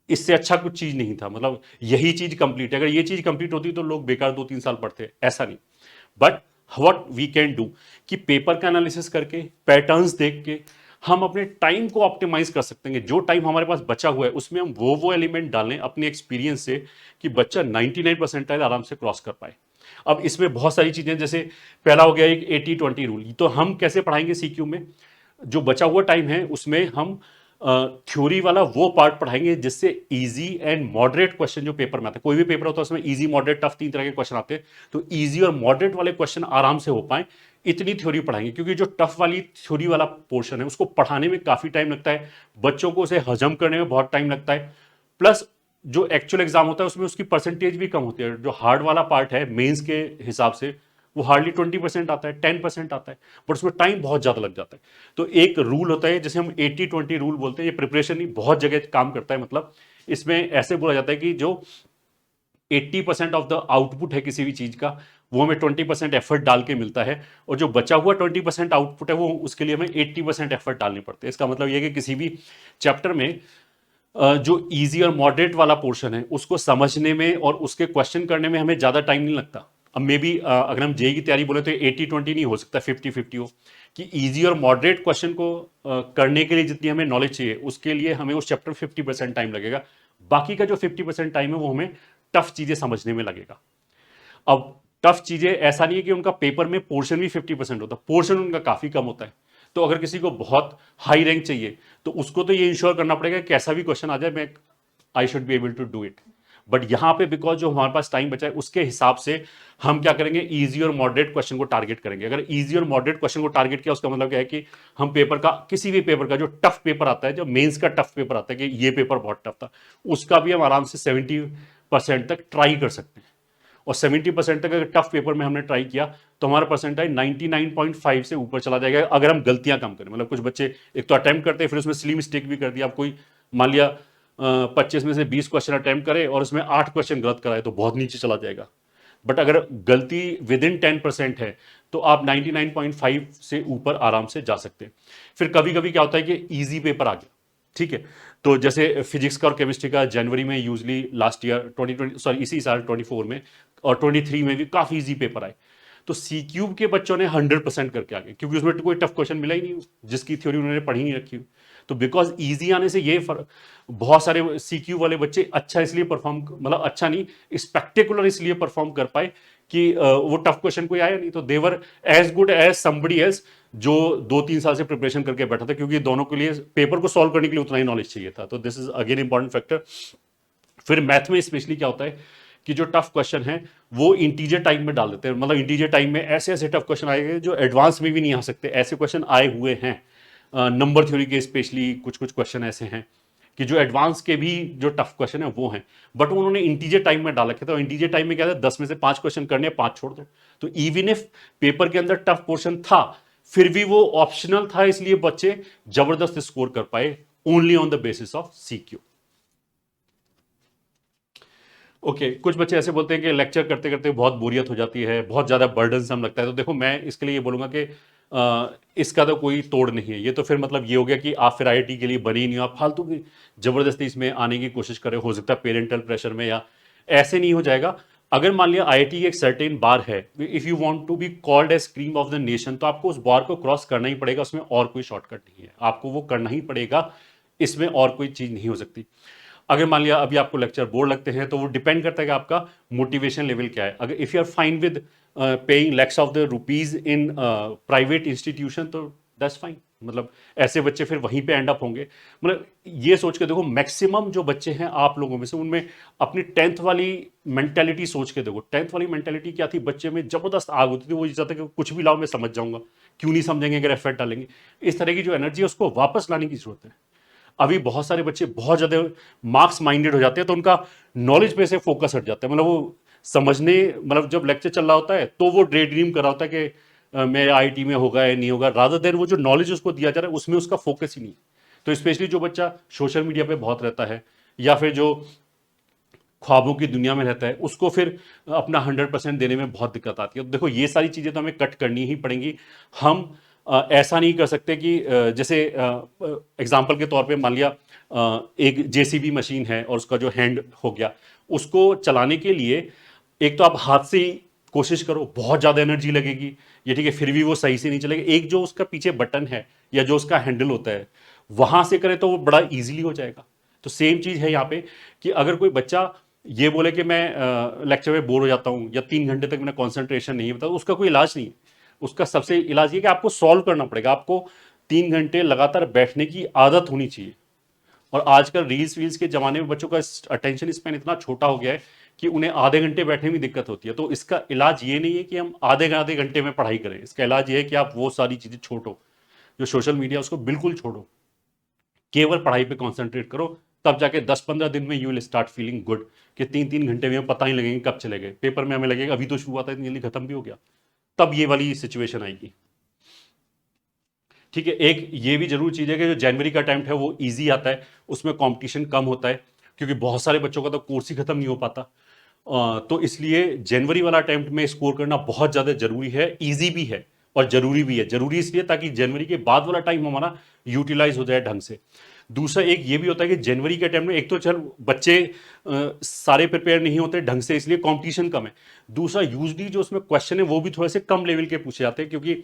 इससे अच्छा कुछ चीज नहीं था, मतलब यही चीज कंप्लीट है। अगर ये चीज कंप्लीट होती तो लोग बेकार 2-3 साल पढ़ते, ऐसा नहीं। But what we can do कि पेपर का एनालिसिस करके, पैटर्न्स देख के हम अपने टाइम को ऑप्टिमाइज कर सकते हैं। जो टाइम हमारे पास बचा हुआ है उसमें हम वो एलिमेंट डालें अपने एक्सपीरियंस से कि बच्चा 99 परसेंटाइल आराम से क्रॉस कर पाए। अब इसमें बहुत सारी चीजें, जैसे पहला हो गया एक 80-20 रूल, तो हम कैसे पढ़ाएंगे सीक्यू में? जो बचा हुआ टाइम है उसमें हम थ्योरी वाला वो पार्ट पढ़ाएंगे जिससे इजी एंड मॉडरेट क्वेश्चन जो पेपर में आते हैं, कोई भी पेपर होता है उसमें इजी, मॉडरेट, टफ 3 तरह के क्वेश्चन आते हैं, तो इजी और मॉडरेट वाले क्वेश्चन आराम से हो पाए, इतनी थ्योरी पढ़ाएंगे। क्योंकि जो टफ वाली थ्योरी वाला पोर्शन है उसको पढ़ाने में काफी टाइम लगता है, बच्चों को उसे हजम करने में बहुत टाइम लगता है, प्लस जो एक्चुअल एग्जाम होता है उसमें उसकी परसेंटेज भी कम होती है। जो हार्ड वाला पार्ट है मेंस के हिसाब से वो हार्डली 20% आता है, 10% आता है, बट उसमें टाइम बहुत ज्यादा लग जाता है। तो एक रूल होता है जिसे हम 80-20 रूल बोलते हैं, ये प्रिपरेशन ही बहुत जगह काम करता है। मतलब इसमें ऐसे बोला जाता है कि जो 80% ऑफ द आउटपुट है किसी भी चीज का, वो हमें 20% एफर्ट डाल के मिलता है, और जो बचा हुआ 20% आउटपुट है वो उसके लिए हमें 80% एफर्ट डालने पड़ते हैं। इसका मतलब यह है कि किसी भी चैप्टर में जो इजी और मॉडरेट वाला पोर्शन है उसको समझने में और उसके क्वेश्चन करने में हमें ज्यादा टाइम नहीं लगता। अब मे बी अगर हम जेई की तैयारी बोले तो 80-20 नहीं हो सकता, 50-50 हो, कि इजी और मॉडरेट क्वेश्चन को करने के लिए जितनी हमें नॉलेज चाहिए उसके लिए हमें उस चैप्टर 50% टाइम लगेगा, बाकी का जो 50% टाइम है वो हमें टफ चीजें समझने में लगेगा। अब टफ चीजें ऐसा नहीं है कि उनका पेपर में पोर्शन भी 50% होता है, पोर्शन उनका काफी कम होता है। तो अगर किसी को बहुत हाई रैंक चाहिए तो उसको तो ये इंश्योर करना पड़ेगा कि कैसा भी क्वेश्चन आ जाए मैं I should be able to do it. But यहां पे बिकॉज जो हमारे पास टाइम बचा है उसके हिसाब से हम क्या करेंगे, इजी और मॉडरेट क्वेश्चन को टारगेट करेंगे। अगर इजी और मॉडरेट क्वेश्चन को टारगेट किया उसका मतलब क्या है कि हम पेपर का, किसी भी पेपर का जो टफ पेपर आता है, जो मेंस का टफ पेपर आता है कि ये पेपर बहुत टफ था, उसका भी हम आराम से 70% तक ट्राई कर सकते हैं। और 70% तक अगर टफ पेपर में हमने ट्राई किया तो हमारा परसेंटाइल 99.5 से ऊपर चला जाएगा, अगर हम गलतियां कम करें। मतलब कुछ बच्चे एक तो अटेम्प्ट करते हैं फिर उसमें सिली मिस्टेक भी कर दिया। अब कोई मान लिया 25 में से 20 क्वेश्चन अटेम्प्ट करे और उसमें 8 क्वेश्चन गलत कराए तो बहुत नीचे चला जाएगा। बट अगर गलती विद इन 10% है तो आप 99.5 से ऊपर आराम से जा सकते हैं। फिर कभी कभी क्या होता है कि ईजी पेपर आ गया, ठीक है, तो जैसे फिजिक्स का और केमिस्ट्री का जनवरी में यूजली लास्ट ईयर 2020, सॉरी इसी साल 24 में और 23 में भी काफी इजी पेपर आए, तो सी क्यूब के बच्चों ने 100% करके आ गए, क्योंकि उसमें कोई टफ क्वेश्चन मिला ही नहीं जिसकी थ्योरी उन्होंने पढ़ी नहीं रखी हुई। तो बिकॉज इजी आने से ये फर्क, बहुत सारे सी क्यू वाले बच्चे अच्छा इसलिए परफॉर्म, मतलब अच्छा नहीं, स्पेक्टेकुलर इसलिए परफॉर्म कर पाए कि वो टफ क्वेश्चन कोई आया नहीं, तो they were as good as somebody as जो 2-3 साल से प्रिपरेशन करके बैठा था, क्योंकि दोनों के लिए पेपर को सॉल्व करने के लिए उतना ही नॉलेज चाहिए था। तो this is again important factor. फिर मैथ में स्पेशली क्या होता है कि जो टफ क्वेश्चन है वो इंटीजर टाइम में डाल देते हैं। मतलब इंटीजर टाइम में ऐसे ऐसे टफ क्वेश्चन आएंगे जो एडवांस में भी नहीं आ सकते, ऐसे क्वेश्चन आए हुए हैं। नंबर थ्योरी के स्पेशली कुछ कुछ क्वेश्चन ऐसे हैं कि जो एडवांस के भी जो टफ क्वेश्चन है वो हैं, बट उन्होंने इंटीजर टाइम में डाल रखे थे। और इंटीजर टाइम में क्या था, 10 में से 5 क्वेश्चन करने, 5 छोड़ दो। तो इवन इफ पेपर के अंदर टफ पोर्शन था फिर भी वो ऑप्शनल था, इसलिए बच्चे जबरदस्त स्कोर कर पाए only on the basis of CQ. Okay कुछ बच्चे ऐसे बोलते हैं कि लेक्चर करते करते बहुत बोरियत हो जाती है, बहुत ज़्यादा बर्डनसम लगता है। तो देखो मैं इसके लिए ये बोलूँगा कि इसका तो कोई तोड़ नहीं है। ये तो फिर मतलब ये हो गया कि आप फिर आईआईटी के लिए बने ही नहीं हो, आप फालतू की ज़बरदस्ती इसमें आने की कोशिश करें, हो सकता है पेरेंटल प्रेशर में, या ऐसे नहीं हो जाएगा। अगर मान लिया आईआईटी की एक सर्टेन बार है, if you want to be called as cream of the nation, तो आपको उस बार को क्रॉस करना ही पड़ेगा, उसमें और कोई शॉर्टकट नहीं है, आपको वो करना ही पड़ेगा, इसमें और कोई चीज़ नहीं हो सकती। अगर मान लिया अभी आपको लेक्चर बोर लगते हैं तो वो डिपेंड करता है कि आपका मोटिवेशन लेवल क्या है। अगर if you are fine with paying lakhs of the rupees in private institution तो दैट्स फाइन। मतलब ऐसे बच्चे फिर वहीं पे एंड अप होंगे। मतलब ये सोच के देखो, मैक्सिमम जो बच्चे हैं आप लोगों में से उनमें अपनी 10th वाली मेंटेलिटी सोच के देखो। 10th वाली मेंटेलिटी क्या थी, बच्चे में जबरदस्त आग होती थी, वो चाहता कि कुछ भी लाओ मैं समझ जाऊंगा, क्यों नहीं समझेंगे अगर एफर्ट डालेंगे। इस तरह की जो एनर्जी है उसको वापस लाने की जरूरत है। अभी बहुत सारे बच्चे बहुत ज्यादा मार्क्स माइंडेड हो जाते हैं तो उनका नॉलेज पे से फोकस हट जाता है। मतलब वो समझने, मतलब जब लेक्चर चल रहा होता है तो वो ड्रे ड्रीम कर रहा होता है कि मैं आईआईटी में होगा या नहीं होगा, रादर देन वो जो नॉलेज उसको दिया जा रहा है उसमें उसका फोकस ही नहीं। तो स्पेशली जो बच्चा सोशल मीडिया पे बहुत रहता है या फिर जो ख्वाबों की दुनिया में रहता है उसको फिर अपना 100% देने में बहुत दिक्कत आती है। तो देखो ये सारी चीजें तो हमें कट करनी ही पड़ेंगी। हम ऐसा नहीं कर सकते कि जैसे एग्जाम्पल के तौर पे मान लिया एक जेसीबी मशीन है और उसका जो हैंड हो गया, उसको चलाने के लिए एक तो आप हाथ से ही कोशिश करो, बहुत ज़्यादा एनर्जी लगेगी, ये ठीक है, फिर भी वो सही से नहीं चलेगा। एक जो उसका पीछे बटन है या जो उसका हैंडल होता है वहां से करें तो वो बड़ा इजीली हो जाएगा। तो सेम चीज़ है यहाँ पे कि अगर कोई बच्चा ये बोले कि मैं लेक्चर में बोर हो जाता हूँ या 3 घंटे तक मेरा कॉन्सेंट्रेशन नहीं होता, उसका कोई इलाज नहीं है। उसका सबसे इलाज ये कि आपको सॉल्व करना पड़ेगा, आपको 3 घंटे लगातार बैठने की आदत होनी चाहिए। और आजकल रील्स वील्स के जमाने में बच्चों का अटेंशन स्पैन इतना छोटा हो गया है कि उन्हें आधे घंटे बैठने में दिक्कत होती है। तो इसका इलाज ये नहीं है कि हम आधे आधे घंटे में पढ़ाई करें, इसका इलाज ये है कि आप वो सारी चीजें छोड़ो, जो सोशल मीडिया उसको बिल्कुल छोड़ो, केवल पढ़ाई पे कॉन्सेंट्रेट करो। तब जाके 10-15 दिन में you will start feeling good कि 3-3 घंटे में पता नहीं लगेंगे कब चले गए। पेपर में हमें लगेगा अभी तो शुरू हुआ था, इतनी जल्दी खत्म भी हो गया। तब ये वाली सिचुएशन आएगी। ठीक है, एक ये भी जरूर चीज है कि जो जनवरी का अटेम्प्ट है वो इजी आता है, उसमें कंपटीशन कम होता है क्योंकि बहुत सारे बच्चों का तो कोर्स ही खत्म नहीं हो पाता। तो इसलिए जनवरी वाला अटेम्प्ट में स्कोर करना बहुत ज्यादा जरूरी है, इजी भी है और जरूरी भी है। जरूरी इसलिए ताकि जनवरी के बाद वाला टाइम हमारा यूटिलाइज हो जाए ढंग से। दूसरा एक ये भी होता है कि जनवरी के टाइम में एक तो चल बच्चे सारे प्रिपेयर नहीं होते ढंग से, इसलिए कंपटीशन कम है। दूसरा यूजली जो उसमें क्वेश्चन है वो भी थोड़े से कम लेवल के पूछे जाते हैं क्योंकि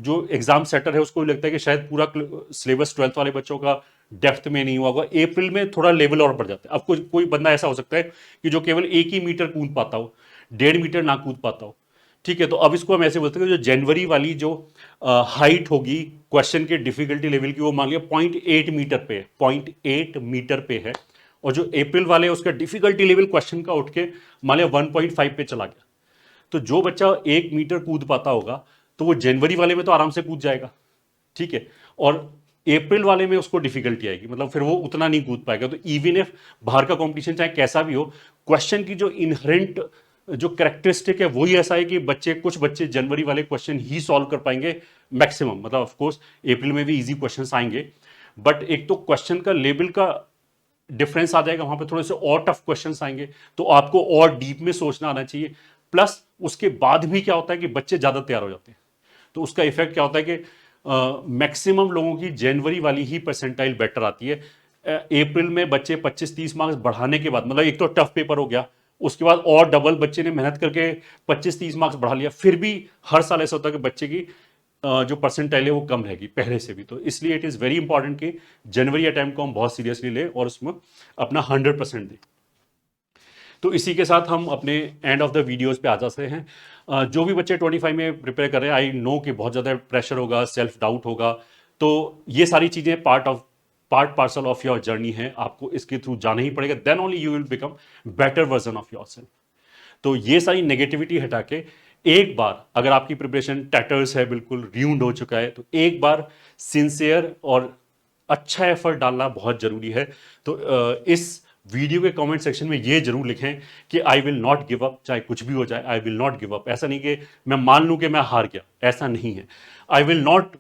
जो एग्जाम सेटर है उसको भी लगता है कि शायद पूरा सिलेबस 12th वाले बच्चों का डेप्थ में नहीं हुआ होगा, अप्रैल में थोड़ा लेवल और बढ़ जाता है। अब कोई बंदा ऐसा हो सकता है कि जो केवल 1 ही मीटर कूद पाता हो, 1.5 मीटर ना कूद पाता हो। ठीक है, तो अब इसको हम ऐसे बोलते हैं कि जो जनवरी वाली जो हाइट होगी क्वेश्चन के डिफिकल्टी लेवल की वो मान लिया 0.8 मीटर पे है, 0.8 मीटर पे है। और जो अप्रैल वाले उसका डिफिकल्टी लेवल क्वेश्चन का उठ के मान लिया 1.5 पे चला गया। तो जो बच्चा 1 मीटर कूद पाता होगा तो वो जनवरी वाले में तो आराम से कूद जाएगा। ठीक है, और अप्रैल वाले में उसको डिफिकल्टी आएगी, मतलब फिर वो उतना नहीं कूद पाएगा। तो इवन इफ बाहर का कंपटीशन चाहे कैसा भी हो, क्वेश्चन की जो इनहेरेंट जो कैरेक्टरिस्टिक है वही ऐसा है कि कुछ बच्चे जनवरी वाले क्वेश्चन ही सॉल्व कर पाएंगे मैक्सिमम। मतलब ऑफ कोर्स अप्रैल में भी इजी क्वेश्चंस आएंगे, बट एक तो क्वेश्चन का लेवल का डिफरेंस आ जाएगा, वहां पे थोड़े से और टफ क्वेश्चंस आएंगे, तो आपको और डीप में सोचना आना चाहिए। प्लस उसके बाद भी क्या होता है कि बच्चे ज्यादा तैयार हो जाते हैं, तो उसका इफेक्ट क्या होता है कि मैक्सिमम लोगों की जनवरी वाली ही परसेंटाइल बेटर आती है। अप्रैल में बच्चे 25-30 मार्क्स बढ़ाने के बाद, मतलब एक तो टफ पेपर हो गया, उसके बाद और डबल बच्चे ने मेहनत करके 25-30 मार्क्स बढ़ा लिया, फिर भी हर साल ऐसा होता है कि बच्चे की जो परसेंटाइल है वो कम रहेगी पहले से भी। तो इसलिए इट इज़ वेरी इंपॉर्टेंट कि जनवरी अटैम्प्ट को हम बहुत सीरियसली लें और उसमें अपना 100% दें। तो इसी के साथ हम अपने एंड ऑफ द वीडियोस पे आ जाते हैं। जो भी बच्चे 25 में प्रिपेयर कर रहे हैं, आई नो कि बहुत ज़्यादा प्रेशर होगा, सेल्फ डाउट होगा, तो ये सारी चीज़ें part parcel of your journey है, आपको इसके थ्रू जाना ही पड़ेगा। Then only you will become better version of yourself. तो ये सारी नेगेटिविटी हटा के एक बार, अगर आपकी प्रिपरेशन टैटर्स है, बिल्कुल र्यूंड हो चुका है, तो एक बार सिंसियर और अच्छा एफर्ट डालना बहुत जरूरी है। तो इस वीडियो के कमेंट सेक्शन में ये जरूर लिखें कि I will not give up, चाहे कुछ भी हो जाए, I will not give up. ऐसा नहीं कि मैं मान लूं कि मैं हार गया, ऐसा नहीं है। I will not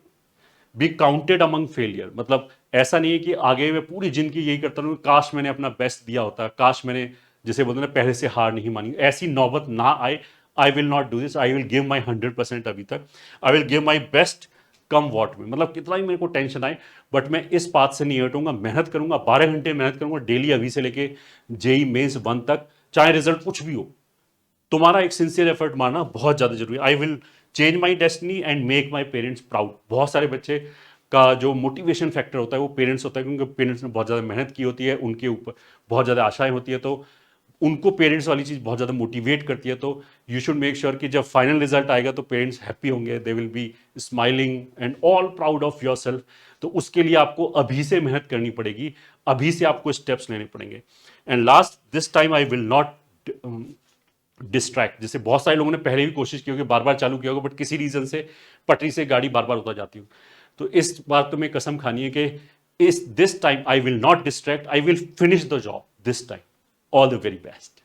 be counted among failure, मतलब ऐसा नहीं है कि आगे मैं पूरी जिंदगी यही करता रहूं, काश मैंने अपना बेस्ट दिया होता, काश मैंने जैसे बोलते ना पहले से हार नहीं मानी, ऐसी नौबत ना आए। I will not do this, I will give my 100% अभी तक, I will give my best come what में, मतलब कितना ही मेरे को टेंशन आए, बट मैं इस बात से नहीं हटूंगा, मेहनत करूंगा, 12 घंटे मेहनत करूंगा डेली, अभी से लेके जेई मेंस 1 तक, चाहे रिजल्ट कुछ भी हो। तुम्हारा एक सिंसियर एफर्ट मारना बहुत ज़्यादा जरूरी है। I will change my destiny and make my parents proud. बहुत सारे बच्चे का जो मोटिवेशन फैक्टर होता है वो पेरेंट्स होता है, क्योंकि पेरेंट्स ने बहुत ज़्यादा मेहनत की होती है, उनके ऊपर बहुत ज़्यादा आशाएं होती है, तो उनको पेरेंट्स वाली चीज़ बहुत ज़्यादा मोटिवेट करती है। तो यू शुड मेक श्योर कि जब फाइनल रिजल्ट आएगा तो पेरेंट्स हैप्पी होंगे, they will be smiling and all proud of yourself. तो उसके लिए आपको अभी से मेहनत करनी पड़ेगी, अभी से आपको स्टेप्स लेने पड़ेंगे। And last, this time I will not distract. जैसे बहुत सारे लोगों ने पहले भी कोशिश की होगी, बार बार चालू किया होगा, बट किसी रीजन से पटरी से गाड़ी बार बार उतर जाती हो। तो इस बात तो मैं कसम खानी है कि this time I will not distract, I will finish the job this time. All the very best.